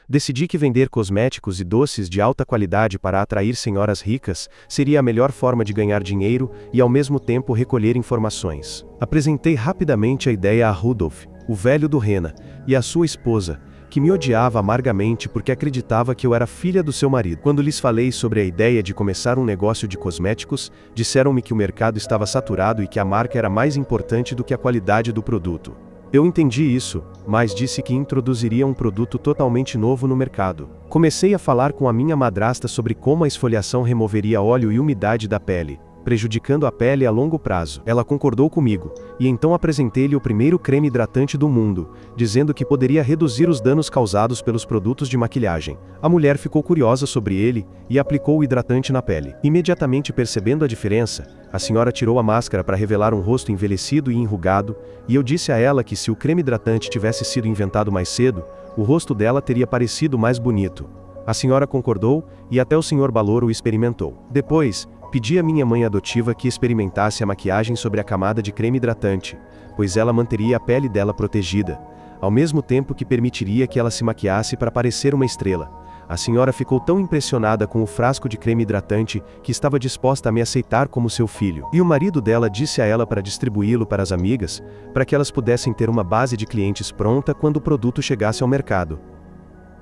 Decidi que vender cosméticos e doces de alta qualidade para atrair senhoras ricas seria a melhor forma de ganhar dinheiro e ao mesmo tempo recolher informações. Apresentei rapidamente a ideia a Rudolf, o velho do Rena, e a sua esposa, que me odiava amargamente porque acreditava que eu era filha do seu marido. Quando lhes falei sobre a ideia de começar um negócio de cosméticos, disseram-me que o mercado estava saturado e que a marca era mais importante do que a qualidade do produto. Eu entendi isso, mas disse que introduziria um produto totalmente novo no mercado. Comecei a falar com a minha madrasta sobre como a esfoliação removeria óleo e umidade da pele, prejudicando a pele a longo prazo. Ela concordou comigo, e então apresentei-lhe o primeiro creme hidratante do mundo, dizendo que poderia reduzir os danos causados pelos produtos de maquilhagem. A mulher ficou curiosa sobre ele, e aplicou o hidratante na pele. Imediatamente percebendo a diferença, a senhora tirou a máscara para revelar um rosto envelhecido e enrugado, e eu disse a ela que se o creme hidratante tivesse sido inventado mais cedo, o rosto dela teria parecido mais bonito. A senhora concordou, e até o Sr. Balor o experimentou. Depois, pedi à minha mãe adotiva que experimentasse a maquiagem sobre a camada de creme hidratante, pois ela manteria a pele dela protegida, ao mesmo tempo que permitiria que ela se maquiasse para parecer uma estrela. A senhora ficou tão impressionada com o frasco de creme hidratante que estava disposta a me aceitar como seu filho. E o marido dela disse a ela para distribuí-lo para as amigas, para que elas pudessem ter uma base de clientes pronta quando o produto chegasse ao mercado.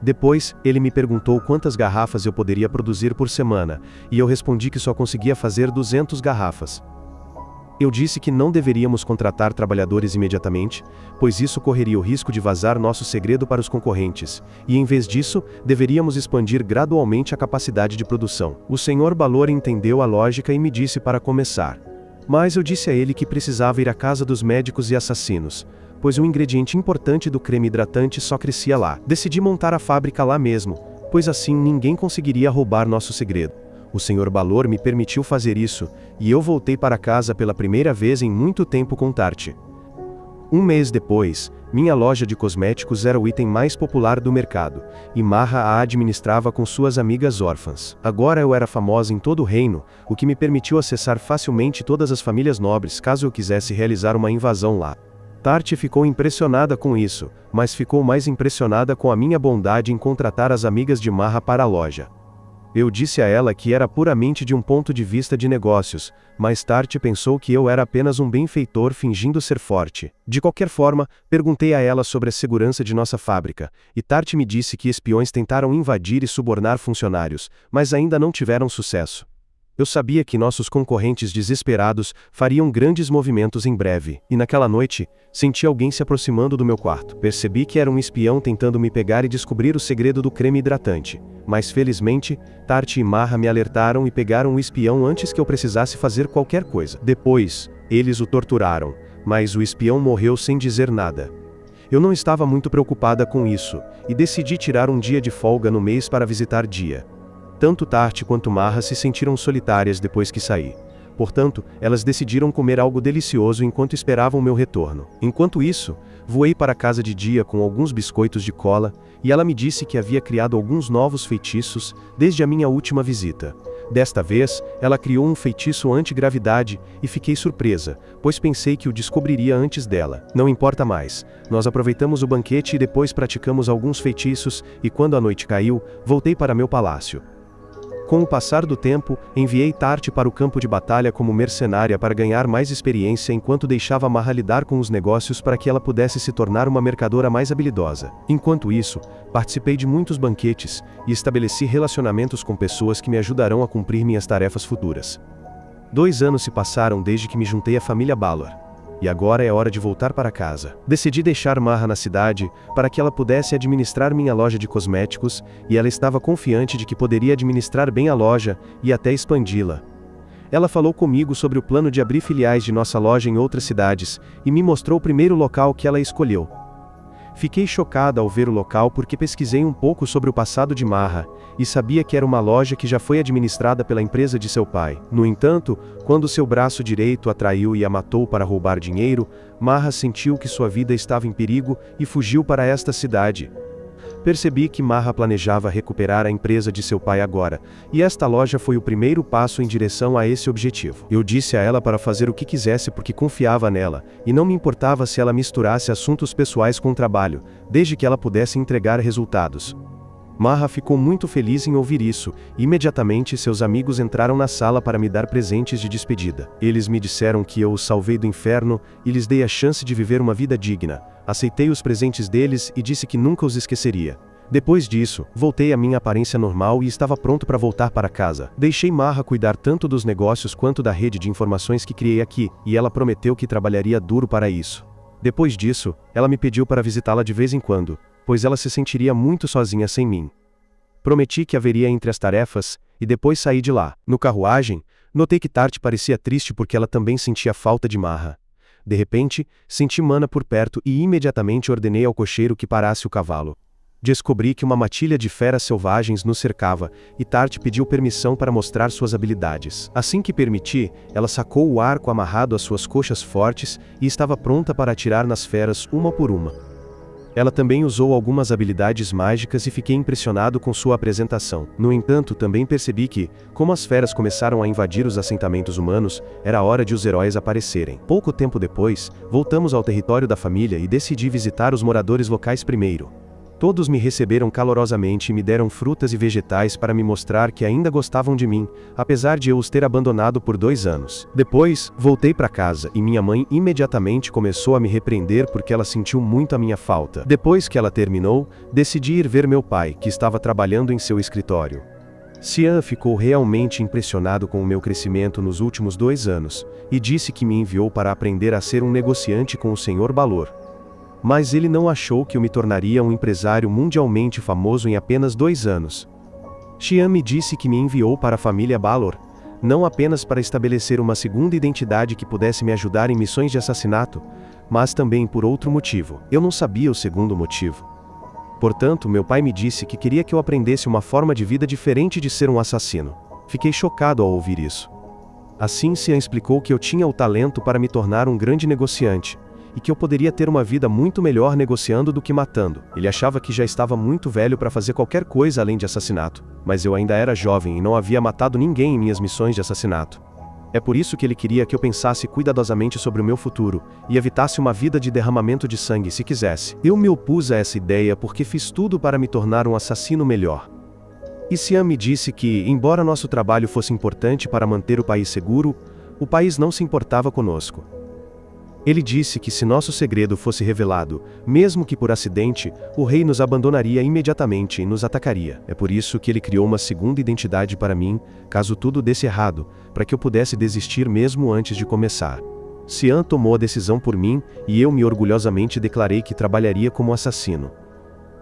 Depois, ele me perguntou quantas garrafas eu poderia produzir por semana, e eu respondi que só conseguia fazer 200 garrafas. Eu disse que não deveríamos contratar trabalhadores imediatamente, pois isso correria o risco de vazar nosso segredo para os concorrentes, e em vez disso, deveríamos expandir gradualmente a capacidade de produção. O Sr. Balor entendeu a lógica e me disse para começar. Mas eu disse a ele que precisava ir à casa dos médicos e assassinos, pois um ingrediente importante do creme hidratante só crescia lá. Decidi montar a fábrica lá mesmo, pois assim ninguém conseguiria roubar nosso segredo. O Sr. Balor me permitiu fazer isso, e eu voltei para casa pela primeira vez em muito tempo com Tarte. Um mês depois, minha loja de cosméticos era o item mais popular do mercado, e Maha a administrava com suas amigas órfãs. Agora eu era famosa em todo o reino, o que me permitiu acessar facilmente todas as famílias nobres caso eu quisesse realizar uma invasão lá. Tarte ficou impressionada com isso, mas ficou mais impressionada com a minha bondade em contratar as amigas de Maha para a loja. Eu disse a ela que era puramente de um ponto de vista de negócios, mas Tarte pensou que eu era apenas um benfeitor fingindo ser forte. De qualquer forma, perguntei a ela sobre a segurança de nossa fábrica, e Tarte me disse que espiões tentaram invadir e subornar funcionários, mas ainda não tiveram sucesso. Eu sabia que nossos concorrentes desesperados fariam grandes movimentos em breve, e naquela noite, senti alguém se aproximando do meu quarto. Percebi que era um espião tentando me pegar e descobrir o segredo do creme hidratante. Mas felizmente, Tarte e Maha me alertaram e pegaram o espião antes que eu precisasse fazer qualquer coisa. Depois, eles o torturaram, mas o espião morreu sem dizer nada. Eu não estava muito preocupada com isso, e decidi tirar um dia de folga no mês para visitar Dia. Tanto Tarte quanto Maha se sentiram solitárias depois que saí. Portanto, elas decidiram comer algo delicioso enquanto esperavam meu retorno. Enquanto isso, voei para a casa de Dia com alguns biscoitos de cola, e ela me disse que havia criado alguns novos feitiços desde a minha última visita. Desta vez, ela criou um feitiço anti-gravidade, e fiquei surpresa, pois pensei que o descobriria antes dela. Não importa mais. Nós aproveitamos o banquete e depois praticamos alguns feitiços, e quando a noite caiu, voltei para meu palácio. Com o passar do tempo, enviei Tarte para o campo de batalha como mercenária para ganhar mais experiência enquanto deixava Maha lidar com os negócios para que ela pudesse se tornar uma mercadora mais habilidosa. Enquanto isso, participei de muitos banquetes e estabeleci relacionamentos com pessoas que me ajudarão a cumprir minhas tarefas futuras. 2 anos se passaram desde que me juntei à família Balor. E agora é hora de voltar para casa. Decidi deixar Maha na cidade, para que ela pudesse administrar minha loja de cosméticos, e ela estava confiante de que poderia administrar bem a loja, e até expandi-la. Ela falou comigo sobre o plano de abrir filiais de nossa loja em outras cidades, e me mostrou o primeiro local que ela escolheu. Fiquei chocada ao ver o local porque pesquisei um pouco sobre o passado de Maha, e sabia que era uma loja que já foi administrada pela empresa de seu pai. No entanto, quando seu braço direito a traiu e a matou para roubar dinheiro, Maha sentiu que sua vida estava em perigo e fugiu para esta cidade. Percebi que Maha planejava recuperar a empresa de seu pai agora, e esta loja foi o primeiro passo em direção a esse objetivo. Eu disse a ela para fazer o que quisesse porque confiava nela, e não me importava se ela misturasse assuntos pessoais com o trabalho, desde que ela pudesse entregar resultados. Maha ficou muito feliz em ouvir isso, e imediatamente seus amigos entraram na sala para me dar presentes de despedida. Eles me disseram que eu os salvei do inferno e lhes dei a chance de viver uma vida digna. Aceitei os presentes deles e disse que nunca os esqueceria. Depois disso, voltei à minha aparência normal e estava pronto para voltar para casa. Deixei Maha cuidar tanto dos negócios quanto da rede de informações que criei aqui, e ela prometeu que trabalharia duro para isso. Depois disso, ela me pediu para visitá-la de vez em quando, pois ela se sentiria muito sozinha sem mim. Prometi que haveria entre as tarefas, e depois saí de lá. No carruagem, notei que Tarte parecia triste porque ela também sentia falta de Maha. De repente, senti Mana por perto e imediatamente ordenei ao cocheiro que parasse o cavalo. Descobri que uma matilha de feras selvagens nos cercava, e Tarte pediu permissão para mostrar suas habilidades. Assim que permiti, ela sacou o arco amarrado às suas coxas fortes e estava pronta para atirar nas feras uma por uma. Ela também usou algumas habilidades mágicas e fiquei impressionado com sua apresentação. No entanto, também percebi que, como as feras começaram a invadir os assentamentos humanos, era hora de os heróis aparecerem. Pouco tempo depois, voltamos ao território da família e decidi visitar os moradores locais primeiro. Todos me receberam calorosamente e me deram frutas e vegetais para me mostrar que ainda gostavam de mim, apesar de eu os ter abandonado por 2 anos. Depois, voltei para casa e minha mãe imediatamente começou a me repreender porque ela sentiu muito a minha falta. Depois que ela terminou, decidi ir ver meu pai, que estava trabalhando em seu escritório. Xian ficou realmente impressionado com o meu crescimento nos últimos 2 anos, e disse que me enviou para aprender a ser um negociante com o Sr. Balor. Mas ele não achou que eu me tornaria um empresário mundialmente famoso em apenas 2 anos. Xian me disse que me enviou para a família Balor, não apenas para estabelecer uma segunda identidade que pudesse me ajudar em missões de assassinato, mas também por outro motivo. Eu não sabia o segundo motivo. Portanto, meu pai me disse que queria que eu aprendesse uma forma de vida diferente de ser um assassino. Fiquei chocado ao ouvir isso. Assim, Xian explicou que eu tinha o talento para me tornar um grande negociante, e que eu poderia ter uma vida muito melhor negociando do que matando. Ele achava que já estava muito velho para fazer qualquer coisa além de assassinato, mas eu ainda era jovem e não havia matado ninguém em minhas missões de assassinato. É por isso que ele queria que eu pensasse cuidadosamente sobre o meu futuro, e evitasse uma vida de derramamento de sangue se quisesse. Eu me opus a essa ideia porque fiz tudo para me tornar um assassino melhor. E Sian me disse que, embora nosso trabalho fosse importante para manter o país seguro, o país não se importava conosco. Ele disse que se nosso segredo fosse revelado, mesmo que por acidente, o rei nos abandonaria imediatamente e nos atacaria. É por isso que ele criou uma segunda identidade para mim, caso tudo desse errado, para que eu pudesse desistir mesmo antes de começar. Sian tomou a decisão por mim, e eu me orgulhosamente declarei que trabalharia como assassino.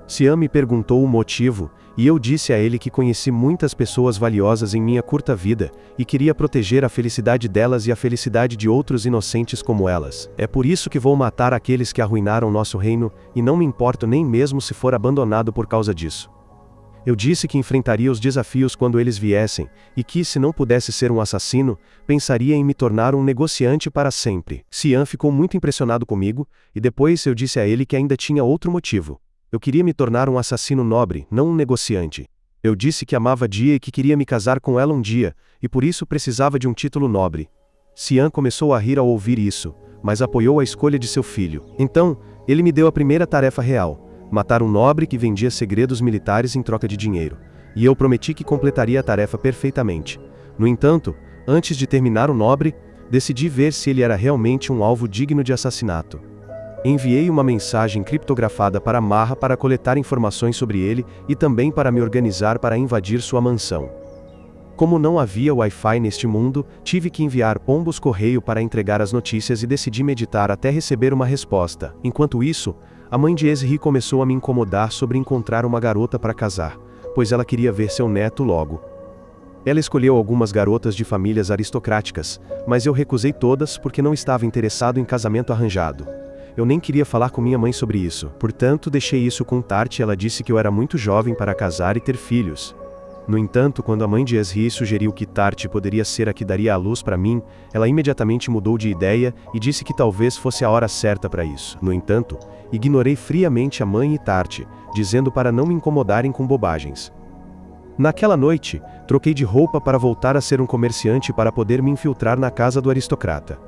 Sian me perguntou o motivo, e eu disse a ele que conheci muitas pessoas valiosas em minha curta vida, e queria proteger a felicidade delas e a felicidade de outros inocentes como elas. É por isso que vou matar aqueles que arruinaram nosso reino, e não me importo nem mesmo se for abandonado por causa disso. Eu disse que enfrentaria os desafios quando eles viessem, e que, se não pudesse ser um assassino, pensaria em me tornar um negociante para sempre. Sian ficou muito impressionado comigo, e depois eu disse a ele que ainda tinha outro motivo. Eu queria me tornar um assassino nobre, não um negociante. Eu disse que amava Dia e que queria me casar com ela um dia, e por isso precisava de um título nobre. Sian começou a rir ao ouvir isso, mas apoiou a escolha de seu filho. Então, ele me deu a primeira tarefa real: matar um nobre que vendia segredos militares em troca de dinheiro. E eu prometi que completaria a tarefa perfeitamente. No entanto, antes de terminar o nobre, decidi ver se ele era realmente um alvo digno de assassinato. Enviei uma mensagem criptografada para Marra para coletar informações sobre ele e também para me organizar para invadir sua mansão. Como não havia Wi-Fi neste mundo, tive que enviar pombos correio para entregar as notícias e decidi meditar até receber uma resposta. Enquanto isso, a mãe de Ezri começou a me incomodar sobre encontrar uma garota para casar, pois ela queria ver seu neto logo. Ela escolheu algumas garotas de famílias aristocráticas, mas eu recusei todas porque não estava interessado em casamento arranjado. Eu nem queria falar com minha mãe sobre isso, portanto deixei isso com Tart e ela disse que eu era muito jovem para casar e ter filhos. No entanto, quando a mãe de Ezri sugeriu que Tart poderia ser a que daria a luz para mim, ela imediatamente mudou de ideia e disse que talvez fosse a hora certa para isso. No entanto, ignorei friamente a mãe e Tart, dizendo para não me incomodarem com bobagens. Naquela noite, troquei de roupa para voltar a ser um comerciante para poder me infiltrar na casa do aristocrata.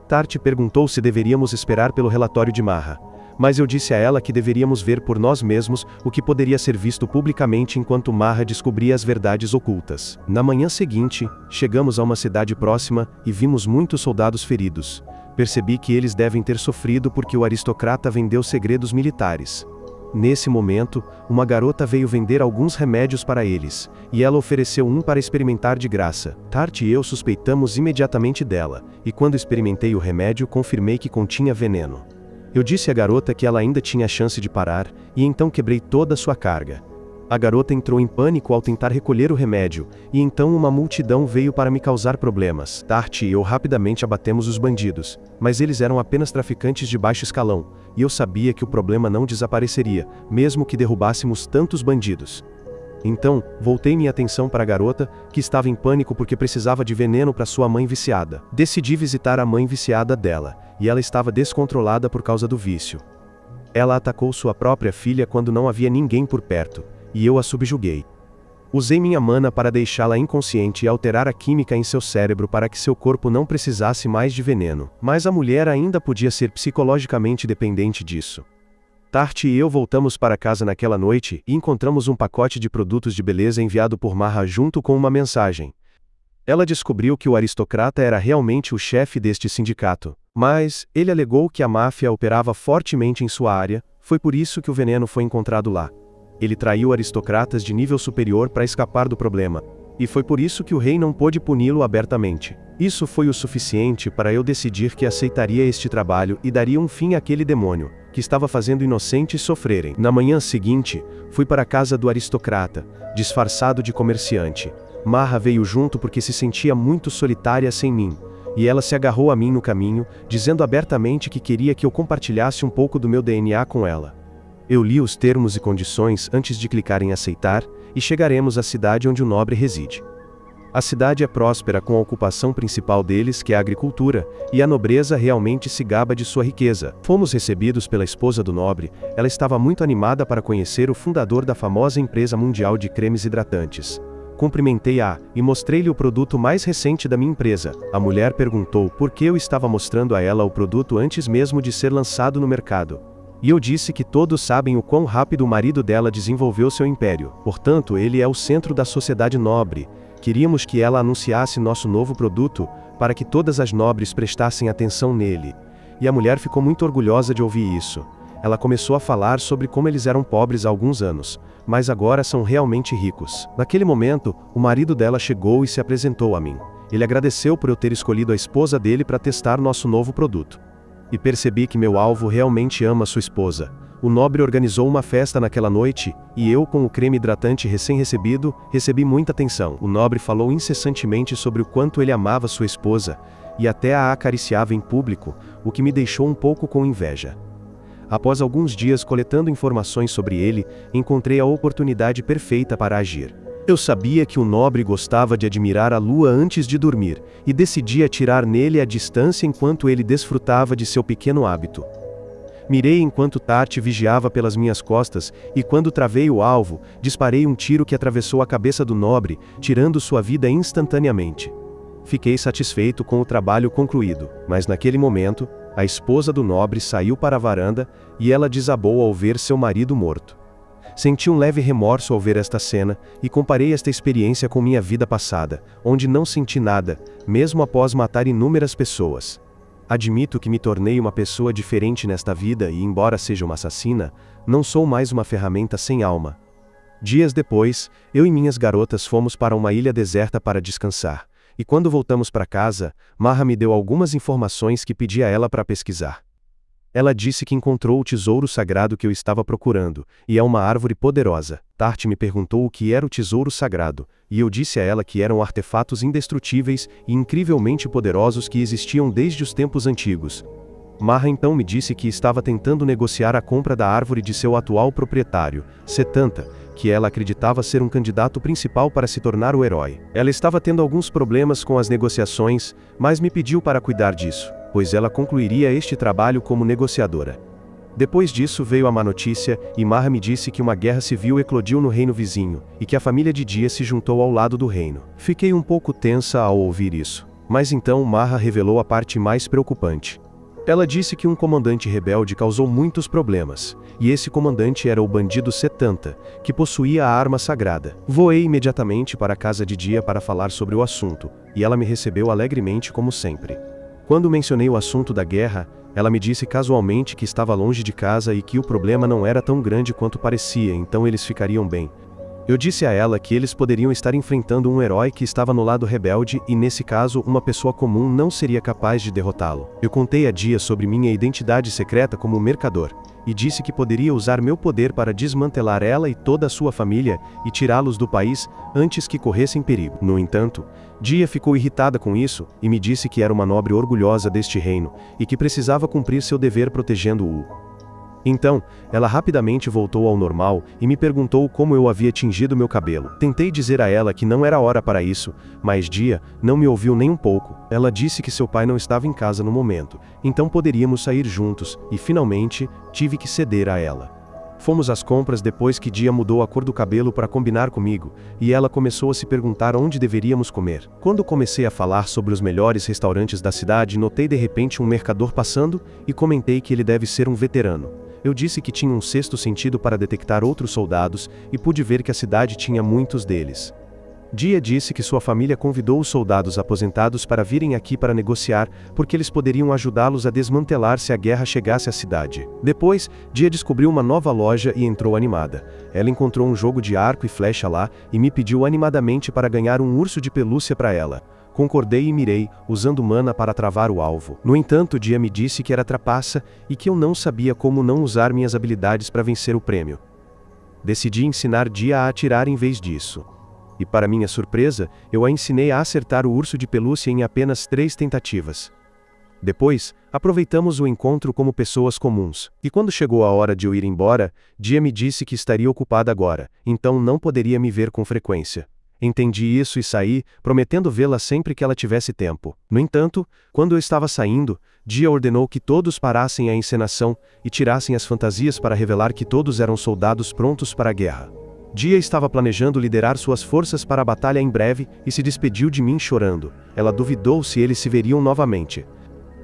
Tart perguntou se deveríamos esperar pelo relatório de Marra, mas eu disse a ela que deveríamos ver por nós mesmos o que poderia ser visto publicamente enquanto Marra descobria as verdades ocultas. Na manhã seguinte, chegamos a uma cidade próxima e vimos muitos soldados feridos. Percebi que eles devem ter sofrido porque o aristocrata vendeu segredos militares. Nesse momento, uma garota veio vender alguns remédios para eles, e ela ofereceu um para experimentar de graça. Tart e eu suspeitamos imediatamente dela, e quando experimentei o remédio confirmei que continha veneno. Eu disse à garota que ela ainda tinha chance de parar, e então quebrei toda a sua carga. A garota entrou em pânico ao tentar recolher o remédio, e então uma multidão veio para me causar problemas. Tart e eu rapidamente abatemos os bandidos, mas eles eram apenas traficantes de baixo escalão, e eu sabia que o problema não desapareceria, mesmo que derrubássemos tantos bandidos. Então, voltei minha atenção para a garota, que estava em pânico porque precisava de veneno para sua mãe viciada. Decidi visitar a mãe viciada dela, e ela estava descontrolada por causa do vício. Ela atacou sua própria filha quando não havia ninguém por perto, e eu a subjuguei. Usei minha mana para deixá-la inconsciente e alterar a química em seu cérebro para que seu corpo não precisasse mais de veneno. Mas a mulher ainda podia ser psicologicamente dependente disso. Tart e eu voltamos para casa naquela noite e encontramos um pacote de produtos de beleza enviado por Marra junto com uma mensagem. Ela descobriu que o aristocrata era realmente o chefe deste sindicato, mas ele alegou que a máfia operava fortemente em sua área, foi por isso que o veneno foi encontrado lá. Ele traiu aristocratas de nível superior para escapar do problema, e foi por isso que o rei não pôde puni-lo abertamente. Isso foi o suficiente para eu decidir que aceitaria este trabalho e daria um fim àquele demônio, que estava fazendo inocentes sofrerem. Na manhã seguinte, fui para a casa do aristocrata, disfarçado de comerciante. Marra veio junto porque se sentia muito solitária sem mim, e ela se agarrou a mim no caminho, dizendo abertamente que queria que eu compartilhasse um pouco do meu DNA com ela. Eu li os termos e condições antes de clicar em aceitar, e chegaremos à cidade onde o nobre reside. A cidade é próspera com a ocupação principal deles, que é a agricultura, e a nobreza realmente se gaba de sua riqueza. Fomos recebidos pela esposa do nobre, ela estava muito animada para conhecer o fundador da famosa empresa mundial de cremes hidratantes. Cumprimentei-a e mostrei-lhe o produto mais recente da minha empresa. A mulher perguntou por que eu estava mostrando a ela o produto antes mesmo de ser lançado no mercado. E eu disse que todos sabem o quão rápido o marido dela desenvolveu seu império. Portanto, ele é o centro da sociedade nobre. Queríamos que ela anunciasse nosso novo produto, para que todas as nobres prestassem atenção nele. E a mulher ficou muito orgulhosa de ouvir isso. Ela começou a falar sobre como eles eram pobres há alguns anos, mas agora são realmente ricos. Naquele momento, o marido dela chegou e se apresentou a mim. Ele agradeceu por eu ter escolhido a esposa dele para testar nosso novo produto. E percebi que meu alvo realmente ama sua esposa. O nobre organizou uma festa naquela noite, e eu, com o creme hidratante recém-recebido, recebi muita atenção. O nobre falou incessantemente sobre o quanto ele amava sua esposa, e até a acariciava em público, o que me deixou um pouco com inveja. Após alguns dias coletando informações sobre ele, encontrei a oportunidade perfeita para agir. Eu sabia que o nobre gostava de admirar a lua antes de dormir, e decidi atirar nele à distância enquanto ele desfrutava de seu pequeno hábito. Mirei enquanto Tati vigiava pelas minhas costas, e quando travei o alvo, disparei um tiro que atravessou a cabeça do nobre, tirando sua vida instantaneamente. Fiquei satisfeito com o trabalho concluído, mas naquele momento, a esposa do nobre saiu para a varanda, e ela desabou ao ver seu marido morto. Senti um leve remorso ao ver esta cena, e comparei esta experiência com minha vida passada, onde não senti nada, mesmo após matar inúmeras pessoas. Admito que me tornei uma pessoa diferente nesta vida e, embora seja uma assassina, não sou mais uma ferramenta sem alma. Dias depois, eu e minhas garotas fomos para uma ilha deserta para descansar, e quando voltamos para casa, Marra me deu algumas informações que pedi a ela para pesquisar. Ela disse que encontrou o tesouro sagrado que eu estava procurando, e é uma árvore poderosa. Tati me perguntou o que era o tesouro sagrado, e eu disse a ela que eram artefatos indestrutíveis e incrivelmente poderosos que existiam desde os tempos antigos. Marra então me disse que estava tentando negociar a compra da árvore de seu atual proprietário, Setanta, que ela acreditava ser um candidato principal para se tornar o herói. Ela estava tendo alguns problemas com as negociações, mas me pediu para cuidar disso, pois ela concluiria este trabalho como negociadora. Depois disso veio a má notícia, e Marra me disse que uma guerra civil eclodiu no reino vizinho, e que a família de Dia se juntou ao lado do reino. Fiquei um pouco tensa ao ouvir isso, mas então Marra revelou a parte mais preocupante. Ela disse que um comandante rebelde causou muitos problemas, e esse comandante era o bandido Setanta, que possuía a arma sagrada. Voei imediatamente para a casa de Dia para falar sobre o assunto, e ela me recebeu alegremente como sempre. Quando mencionei o assunto da guerra, ela me disse casualmente que estava longe de casa e que o problema não era tão grande quanto parecia, então eles ficariam bem. Eu disse a ela que eles poderiam estar enfrentando um herói que estava no lado rebelde e, nesse caso, uma pessoa comum não seria capaz de derrotá-lo. Eu contei a Dia sobre minha identidade secreta como mercador, e disse que poderia usar meu poder para desmantelar ela e toda a sua família e tirá-los do país antes que corressem perigo. No entanto, Dia ficou irritada com isso e me disse que era uma nobre orgulhosa deste reino e que precisava cumprir seu dever protegendo-o. Então, ela rapidamente voltou ao normal e me perguntou como eu havia tingido meu cabelo. Tentei dizer a ela que não era hora para isso, mas Dia não me ouviu nem um pouco. Ela disse que seu pai não estava em casa no momento, então poderíamos sair juntos, e finalmente, tive que ceder a ela. Fomos às compras depois que Dia mudou a cor do cabelo para combinar comigo, e ela começou a se perguntar onde deveríamos comer. Quando comecei a falar sobre os melhores restaurantes da cidade, notei de repente um mercador passando, e comentei que ele deve ser um veterano. Eu disse que tinha um sexto sentido para detectar outros soldados, e pude ver que a cidade tinha muitos deles. Dia disse que sua família convidou os soldados aposentados para virem aqui para negociar, porque eles poderiam ajudá-los a desmantelar se a guerra chegasse à cidade. Depois, Dia descobriu uma nova loja e entrou animada. Ela encontrou um jogo de arco e flecha lá, e me pediu animadamente para ganhar um urso de pelúcia para ela. Concordei e mirei, usando mana para travar o alvo. No entanto, Dia me disse que era trapaça, e que eu não sabia como não usar minhas habilidades para vencer o prêmio. Decidi ensinar Dia a atirar em vez disso. E para minha surpresa, eu a ensinei a acertar o urso de pelúcia em apenas 3 tentativas. Depois, aproveitamos o encontro como pessoas comuns, e quando chegou a hora de eu ir embora, Dia me disse que estaria ocupada agora, então não poderia me ver com frequência. Entendi isso e saí, prometendo vê-la sempre que ela tivesse tempo. No entanto, quando eu estava saindo, Dia ordenou que todos parassem a encenação e tirassem as fantasias para revelar que todos eram soldados prontos para a guerra. Dia estava planejando liderar suas forças para a batalha em breve e se despediu de mim chorando. Ela duvidou se eles se veriam novamente.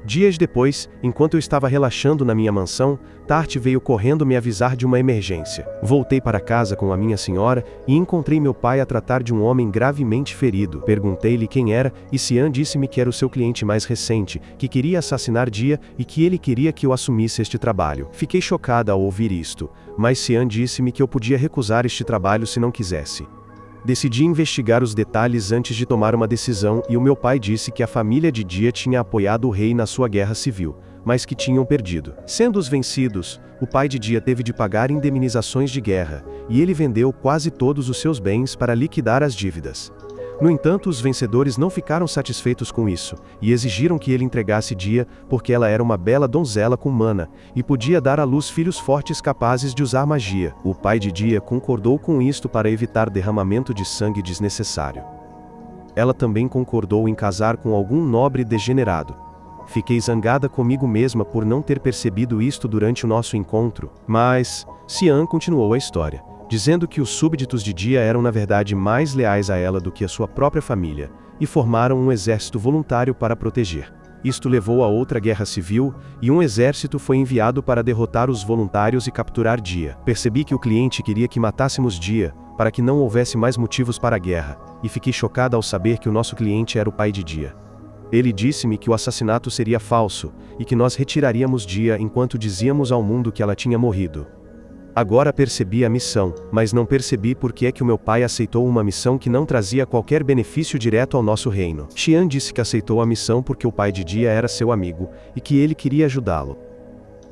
Dias depois, enquanto eu estava relaxando na minha mansão, Tart veio correndo me avisar de uma emergência. Voltei para casa com a minha senhora e encontrei meu pai a tratar de um homem gravemente ferido. Perguntei-lhe quem era e Xian disse-me que era o seu cliente mais recente, que queria assassinar Dia e que ele queria que eu assumisse este trabalho. Fiquei chocada ao ouvir isto, mas Xian disse-me que eu podia recusar este trabalho se não quisesse. Decidi investigar os detalhes antes de tomar uma decisão e o meu pai disse que a família de Dia tinha apoiado o rei na sua guerra civil, mas que tinham perdido. Sendo os vencidos, o pai de Dia teve de pagar indemnizações de guerra, e ele vendeu quase todos os seus bens para liquidar as dívidas. No entanto, os vencedores não ficaram satisfeitos com isso, e exigiram que ele entregasse Dia, porque ela era uma bela donzela com mana, e podia dar à luz filhos fortes capazes de usar magia. O pai de Dia concordou com isto para evitar derramamento de sangue desnecessário. Ela também concordou em casar com algum nobre degenerado. Fiquei zangada comigo mesma por não ter percebido isto durante o nosso encontro, mas Xian continuou a história, dizendo que os súbditos de Dia eram na verdade mais leais a ela do que a sua própria família, e formaram um exército voluntário para proteger. Isto levou a outra guerra civil, e um exército foi enviado para derrotar os voluntários e capturar Dia. Percebi que o cliente queria que matássemos Dia, para que não houvesse mais motivos para a guerra, e fiquei chocada ao saber que o nosso cliente era o pai de Dia. Ele disse-me que o assassinato seria falso, e que nós retiraríamos Dia enquanto dizíamos ao mundo que ela tinha morrido. Agora percebi a missão, mas não percebi por que é que o meu pai aceitou uma missão que não trazia qualquer benefício direto ao nosso reino. Xian disse que aceitou a missão porque o pai de Dia era seu amigo, e que ele queria ajudá-lo.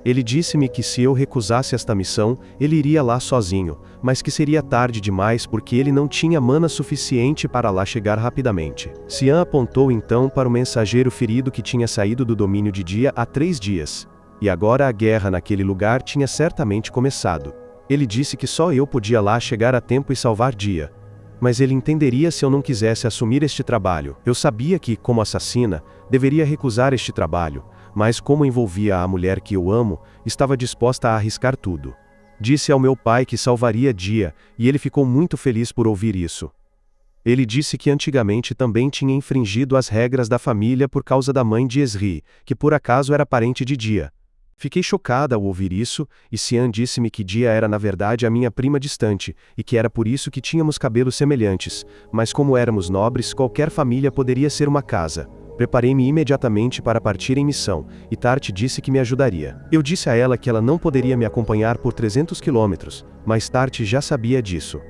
Ele disse-me que se eu recusasse esta missão, ele iria lá sozinho, mas que seria tarde demais porque ele não tinha mana suficiente para lá chegar rapidamente. Xian apontou então para o mensageiro ferido que tinha saído do domínio de Dia há 3 dias. E agora a guerra naquele lugar tinha certamente começado. Ele disse que só eu podia lá chegar a tempo e salvar Dia. Mas ele entenderia se eu não quisesse assumir este trabalho. Eu sabia que, como assassina, deveria recusar este trabalho, mas como envolvia a mulher que eu amo, estava disposta a arriscar tudo. Disse ao meu pai que salvaria Dia, e ele ficou muito feliz por ouvir isso. Ele disse que antigamente também tinha infringido as regras da família por causa da mãe de Esri, que por acaso era parente de Dia. Fiquei chocada ao ouvir isso, e Xian disse-me que Dia era na verdade a minha prima distante, e que era por isso que tínhamos cabelos semelhantes, mas como éramos nobres, qualquer família poderia ser uma casa. Preparei-me imediatamente para partir em missão, e Tart disse que me ajudaria. Eu disse a ela que ela não poderia me acompanhar por 300 quilômetros, mas Tart já sabia disso.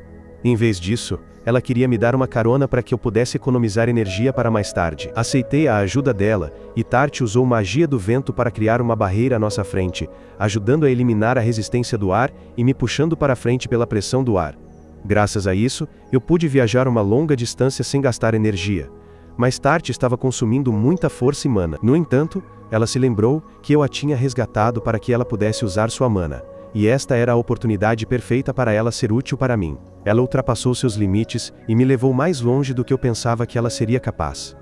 Em vez disso, ela queria me dar uma carona para que eu pudesse economizar energia para mais tarde. Aceitei a ajuda dela, e Tart usou magia do vento para criar uma barreira à nossa frente, ajudando a eliminar a resistência do ar e me puxando para frente pela pressão do ar. Graças a isso, eu pude viajar uma longa distância sem gastar energia. Mas Tart estava consumindo muita força e mana. No entanto, ela se lembrou que eu a tinha resgatado para que ela pudesse usar sua mana. E esta era a oportunidade perfeita para ela ser útil para mim. Ela ultrapassou seus limites e me levou mais longe do que eu pensava que ela seria capaz.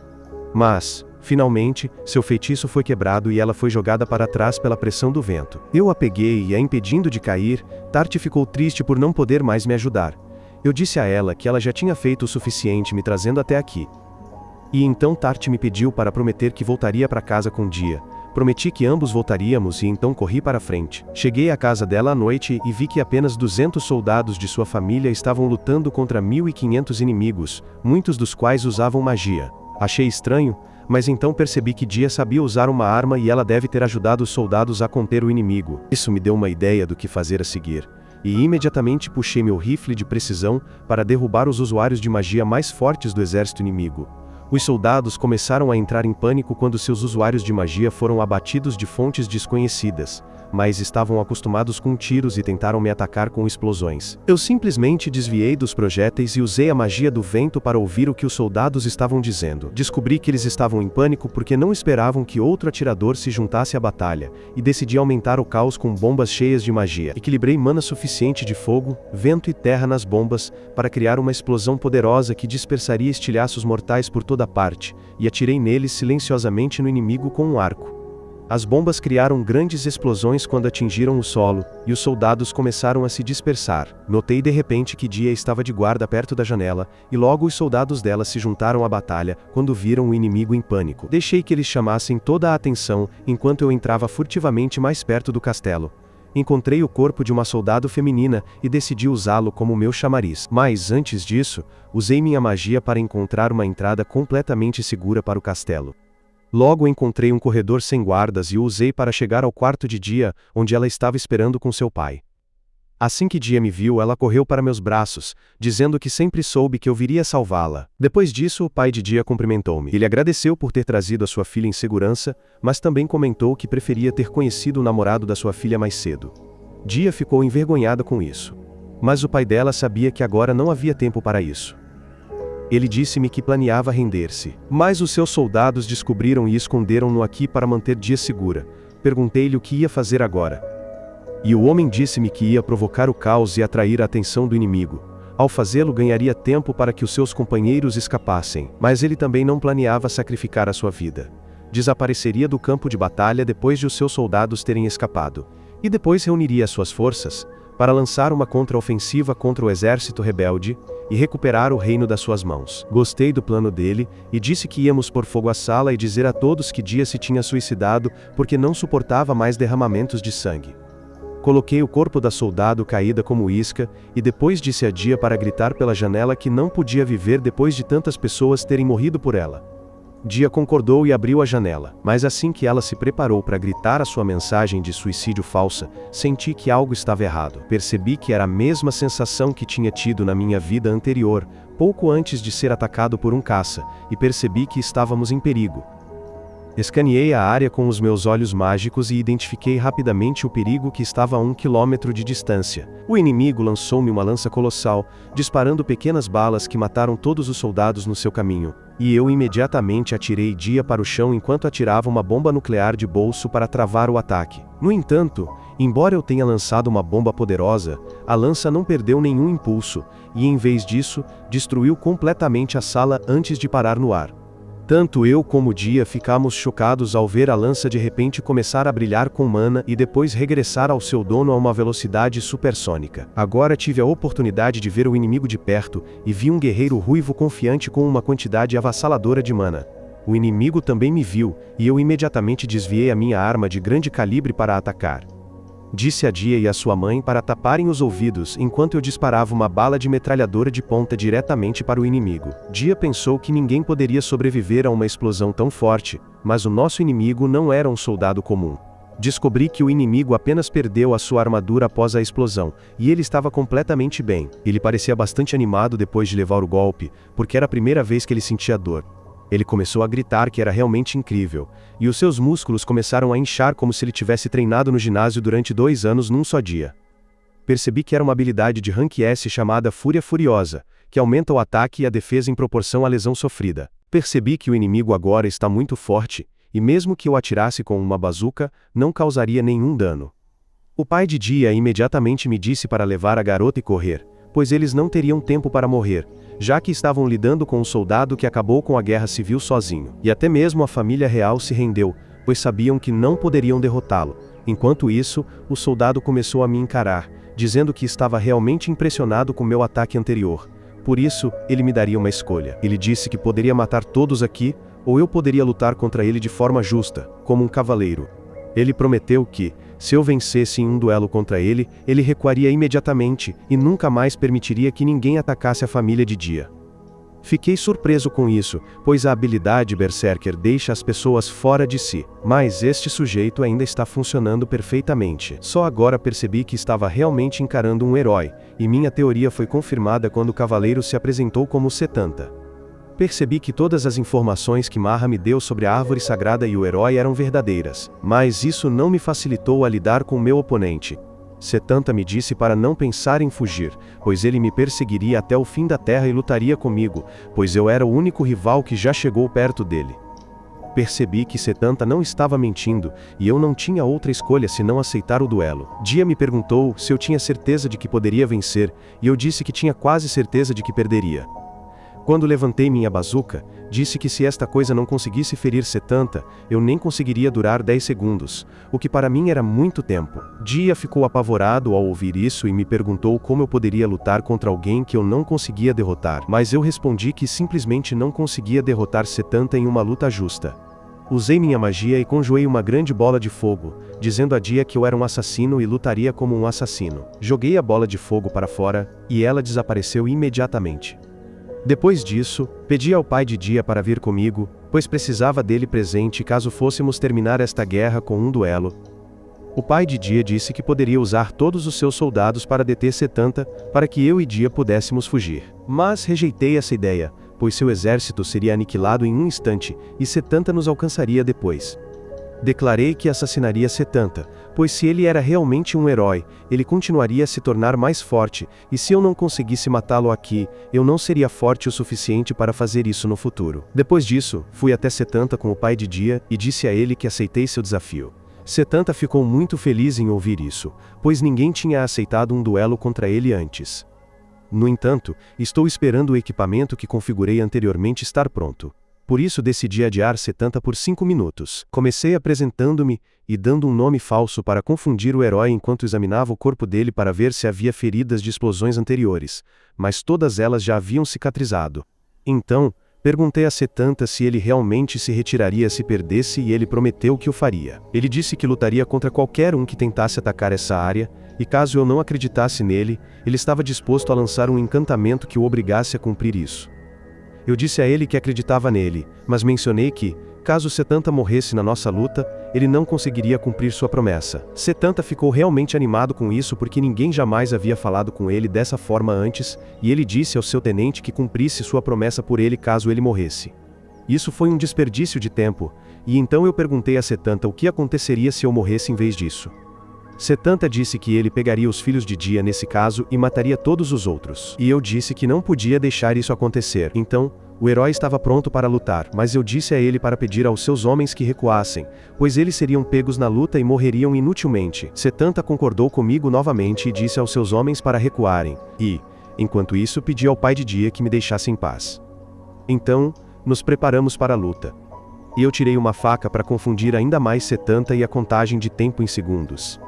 Mas, finalmente, seu feitiço foi quebrado e ela foi jogada para trás pela pressão do vento. Eu a peguei e a impedindo de cair, Tart ficou triste por não poder mais me ajudar. Eu disse a ela que ela já tinha feito o suficiente me trazendo até aqui. E então Tart me pediu para prometer que voltaria para casa com Dia. Prometi que ambos voltaríamos e então corri para frente. Cheguei à casa dela à noite e vi que apenas 200 soldados de sua família estavam lutando contra 1.500 inimigos, muitos dos quais usavam magia. Achei estranho, mas então percebi que Dia sabia usar uma arma e ela deve ter ajudado os soldados a conter o inimigo. Isso me deu uma ideia do que fazer a seguir. E imediatamente puxei meu rifle de precisão para derrubar os usuários de magia mais fortes do exército inimigo. Os soldados começaram a entrar em pânico quando seus usuários de magia foram abatidos de fontes desconhecidas, mas estavam acostumados com tiros e tentaram me atacar com explosões. Eu simplesmente desviei dos projéteis e usei a magia do vento para ouvir o que os soldados estavam dizendo. Descobri que eles estavam em pânico porque não esperavam que outro atirador se juntasse à batalha, e decidi aumentar o caos com bombas cheias de magia. Equilibrei mana suficiente de fogo, vento e terra nas bombas, para criar uma explosão poderosa que dispersaria estilhaços mortais por toda parte, e atirei neles silenciosamente no inimigo com um arco. As bombas criaram grandes explosões quando atingiram o solo, e os soldados começaram a se dispersar. Notei de repente que Dia estava de guarda perto da janela, e logo os soldados dela se juntaram à batalha, quando viram o inimigo em pânico. Deixei que eles chamassem toda a atenção, enquanto eu entrava furtivamente mais perto do castelo. Encontrei o corpo de uma soldado feminina, e decidi usá-lo como meu chamariz. Mas, antes disso, usei minha magia para encontrar uma entrada completamente segura para o castelo. Logo encontrei um corredor sem guardas e o usei para chegar ao quarto de Dia, onde ela estava esperando com seu pai. Assim que Dia me viu, ela correu para meus braços, dizendo que sempre soube que eu viria salvá-la. Depois disso, o pai de Dia cumprimentou-me. Ele agradeceu por ter trazido a sua filha em segurança, mas também comentou que preferia ter conhecido o namorado da sua filha mais cedo. Dia ficou envergonhada com isso. Mas o pai dela sabia que agora não havia tempo para isso. Ele disse-me que planeava render-se. Mas os seus soldados descobriram e esconderam-no aqui para manter Dia segura. Perguntei-lhe o que ia fazer agora. E o homem disse-me que ia provocar o caos e atrair a atenção do inimigo. Ao fazê-lo, ganharia tempo para que os seus companheiros escapassem. Mas ele também não planeava sacrificar a sua vida. Desapareceria do campo de batalha depois de os seus soldados terem escapado. E depois reuniria suas forças para lançar uma contraofensiva contra o exército rebelde e recuperar o reino das suas mãos. Gostei do plano dele, e disse que íamos pôr fogo à sala e dizer a todos que Dia se tinha suicidado porque não suportava mais derramamentos de sangue. Coloquei o corpo da soldado caída como isca, e depois disse a Dia para gritar pela janela que não podia viver depois de tantas pessoas terem morrido por ela. Dia concordou e abriu a janela, mas assim que ela se preparou para gritar a sua mensagem de suicídio falsa, senti que algo estava errado. Percebi que era a mesma sensação que tinha tido na minha vida anterior, pouco antes de ser atacado por um caça, e percebi que estávamos em perigo. Escaneei a área com os meus olhos mágicos e identifiquei rapidamente o perigo que estava a 1 quilômetro de distância. O inimigo lançou-me uma lança colossal, disparando pequenas balas que mataram todos os soldados no seu caminho, e eu imediatamente atirei Dia para o chão enquanto atirava uma bomba nuclear de bolso para travar o ataque. No entanto, embora eu tenha lançado uma bomba poderosa, a lança não perdeu nenhum impulso, e em vez disso, destruiu completamente a sala antes de parar no ar. Tanto eu como Dia ficamos chocados ao ver a lança de repente começar a brilhar com mana e depois regressar ao seu dono a uma velocidade supersônica. Agora tive a oportunidade de ver o inimigo de perto, e vi um guerreiro ruivo confiante com uma quantidade avassaladora de mana. O inimigo também me viu, e eu imediatamente desviei a minha arma de grande calibre para atacar. Disse a Dia e a sua mãe para taparem os ouvidos enquanto eu disparava uma bala de metralhadora de ponta diretamente para o inimigo. Dia pensou que ninguém poderia sobreviver a uma explosão tão forte, mas o nosso inimigo não era um soldado comum. Descobri que o inimigo apenas perdeu a sua armadura após a explosão, e ele estava completamente bem. Ele parecia bastante animado depois de levar o golpe, porque era a primeira vez que ele sentia dor. Ele começou a gritar que era realmente incrível, e os seus músculos começaram a inchar como se ele tivesse treinado no ginásio durante 2 anos num só dia. Percebi que era uma habilidade de Rank S chamada Fúria Furiosa, que aumenta o ataque e a defesa em proporção à lesão sofrida. Percebi que o inimigo agora está muito forte, e mesmo que eu atirasse com uma bazuca, não causaria nenhum dano. O pai de Dia imediatamente me disse para levar a garota e correr, pois eles não teriam tempo para morrer, já que estavam lidando com um soldado que acabou com a guerra civil sozinho. E até mesmo a família real se rendeu, pois sabiam que não poderiam derrotá-lo. Enquanto isso, o soldado começou a me encarar, dizendo que estava realmente impressionado com meu ataque anterior. Por isso, ele me daria uma escolha. Ele disse que poderia matar todos aqui, ou eu poderia lutar contra ele de forma justa, como um cavaleiro. Ele prometeu que, se eu vencesse em um duelo contra ele, ele recuaria imediatamente, e nunca mais permitiria que ninguém atacasse a família de Dia. Fiquei surpreso com isso, pois a habilidade Berserker deixa as pessoas fora de si, mas este sujeito ainda está funcionando perfeitamente. Só agora percebi que estava realmente encarando um herói, e minha teoria foi confirmada quando o cavaleiro se apresentou como Setanta. percebi que todas as informações que Maha me deu sobre a árvore sagrada e o herói eram verdadeiras, mas isso não me facilitou a lidar com meu oponente. Setanta me disse para não pensar em fugir, pois ele me perseguiria até o fim da terra e lutaria comigo, pois eu era o único rival que já chegou perto dele. Percebi que Setanta não estava mentindo, e eu não tinha outra escolha senão aceitar o duelo. Dia me perguntou se eu tinha certeza de que poderia vencer, e eu disse que tinha quase certeza de que perderia. Quando levantei minha bazuca, disse que se esta coisa não conseguisse ferir Setanta, eu nem conseguiria durar 10 segundos, o que para mim era muito tempo. Dia ficou apavorado ao ouvir isso e me perguntou como eu poderia lutar contra alguém que eu não conseguia derrotar, mas eu respondi que simplesmente não conseguia derrotar Setanta em uma luta justa. Usei minha magia e conjurei uma grande bola de fogo, dizendo a Dia que eu era um assassino e lutaria como um assassino. Joguei a bola de fogo para fora, e ela desapareceu imediatamente. Depois disso, pedi ao pai de Dia para vir comigo, pois precisava dele presente caso fôssemos terminar esta guerra com um duelo. O pai de Dia disse que poderia usar todos os seus soldados para deter Setanta, para que eu e Dia pudéssemos fugir. Mas rejeitei essa ideia, pois seu exército seria aniquilado em um instante, e Setanta nos alcançaria depois. Declarei que assassinaria Setanta, pois se ele era realmente um herói, ele continuaria a se tornar mais forte, e se eu não conseguisse matá-lo aqui, eu não seria forte o suficiente para fazer isso no futuro. Depois disso, fui até Setanta com o pai de Dia, e disse a ele que aceitei seu desafio. Setanta ficou muito feliz em ouvir isso, pois ninguém tinha aceitado um duelo contra ele antes. No entanto, estou esperando o equipamento que configurei anteriormente estar pronto. Por isso decidi adiar Setanta por 5 minutos. Comecei apresentando-me e dando um nome falso para confundir o herói enquanto examinava o corpo dele para ver se havia feridas de explosões anteriores, mas todas elas já haviam cicatrizado. Então, perguntei a Setanta se ele realmente se retiraria se perdesse e ele prometeu que o faria. Ele disse que lutaria contra qualquer um que tentasse atacar essa área, e caso eu não acreditasse nele, ele estava disposto a lançar um encantamento que o obrigasse a cumprir isso. Eu disse a ele que acreditava nele, mas mencionei que, caso Setanta morresse na nossa luta, ele não conseguiria cumprir sua promessa. Setanta ficou realmente animado com isso porque ninguém jamais havia falado com ele dessa forma antes, e ele disse ao seu tenente que cumprisse sua promessa por ele caso ele morresse. Isso foi um desperdício de tempo, e então eu perguntei a Setanta o que aconteceria se eu morresse em vez disso. Setanta disse que ele pegaria os filhos de Dia nesse caso e mataria todos os outros. E eu disse que não podia deixar isso acontecer. Então, o herói estava pronto para lutar, mas eu disse a ele para pedir aos seus homens que recuassem, pois eles seriam pegos na luta e morreriam inutilmente. Setanta concordou comigo novamente e disse aos seus homens para recuarem, e, enquanto isso, pedi ao pai de Dia que me deixasse em paz. Então, nos preparamos para a luta. E eu tirei uma faca para confundir ainda mais Setanta e a contagem de tempo em segundos.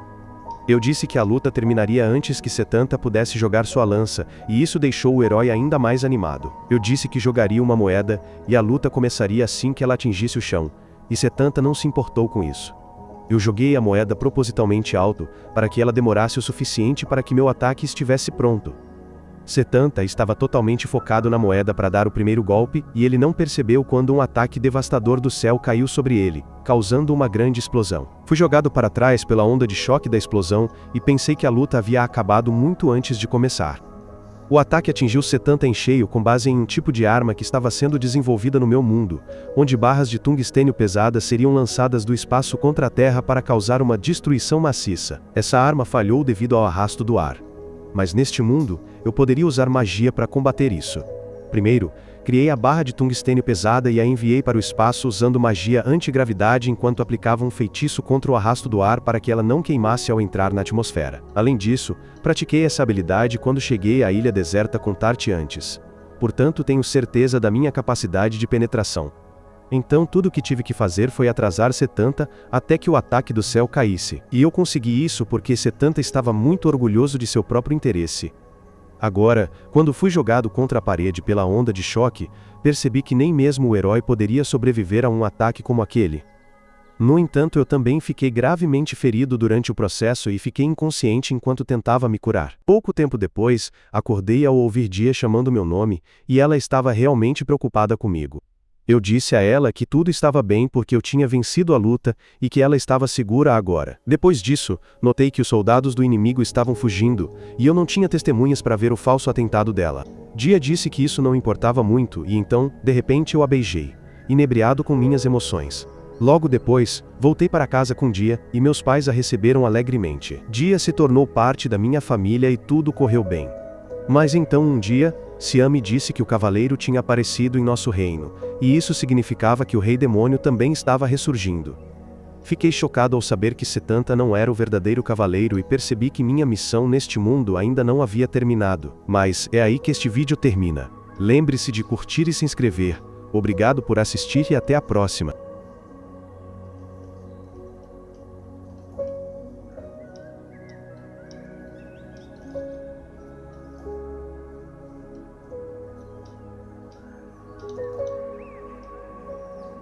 Eu disse que a luta terminaria antes que Setanta pudesse jogar sua lança, e isso deixou o herói ainda mais animado. Eu disse que jogaria uma moeda, e a luta começaria assim que ela atingisse o chão, e Setanta não se importou com isso. Eu joguei a moeda propositalmente alto, para que ela demorasse o suficiente para que meu ataque estivesse pronto. Setanta estava totalmente focado na moeda para dar o primeiro golpe, e ele não percebeu quando um ataque devastador do céu caiu sobre ele, causando uma grande explosão. Fui jogado para trás pela onda de choque da explosão, e pensei que a luta havia acabado muito antes de começar. O ataque atingiu Setanta em cheio com base em um tipo de arma que estava sendo desenvolvida no meu mundo, onde barras de tungstênio pesadas seriam lançadas do espaço contra a Terra para causar uma destruição maciça. Essa arma falhou devido ao arrasto do ar. Mas neste mundo, eu poderia usar magia para combater isso. Primeiro, criei a barra de tungstênio pesada e a enviei para o espaço usando magia antigravidade enquanto aplicava um feitiço contra o arrasto do ar para que ela não queimasse ao entrar na atmosfera. Além disso, pratiquei essa habilidade quando cheguei à ilha deserta com Tarte antes. Portanto, tenho certeza da minha capacidade de penetração. Então tudo o que tive que fazer foi atrasar Setanta até que o ataque do céu caísse. E eu consegui isso porque Setanta estava muito orgulhoso de seu próprio interesse. Agora, quando fui jogado contra a parede pela onda de choque, percebi que nem mesmo o herói poderia sobreviver a um ataque como aquele. No entanto, eu também fiquei gravemente ferido durante o processo e fiquei inconsciente enquanto tentava me curar. Pouco tempo depois, acordei ao ouvir Dia chamando meu nome, e ela estava realmente preocupada comigo. Eu disse a ela que tudo estava bem porque eu tinha vencido a luta e que ela estava segura agora. Depois disso, notei que os soldados do inimigo estavam fugindo, e eu não tinha testemunhas para ver o falso atentado dela. Dia disse que isso não importava muito e então, de repente eu a beijei, inebriado com minhas emoções. Logo depois, voltei para casa com Dia e meus pais a receberam alegremente. Dia se tornou parte da minha família e tudo correu bem. Mas então um dia, Siam me disse que o cavaleiro tinha aparecido em nosso reino, e isso significava que o rei demônio também estava ressurgindo. Fiquei chocado ao saber que Setanta não era o verdadeiro cavaleiro e percebi que minha missão neste mundo ainda não havia terminado. Mas é aí que este vídeo termina. Lembre-se de curtir e se inscrever. Obrigado por assistir e até a próxima.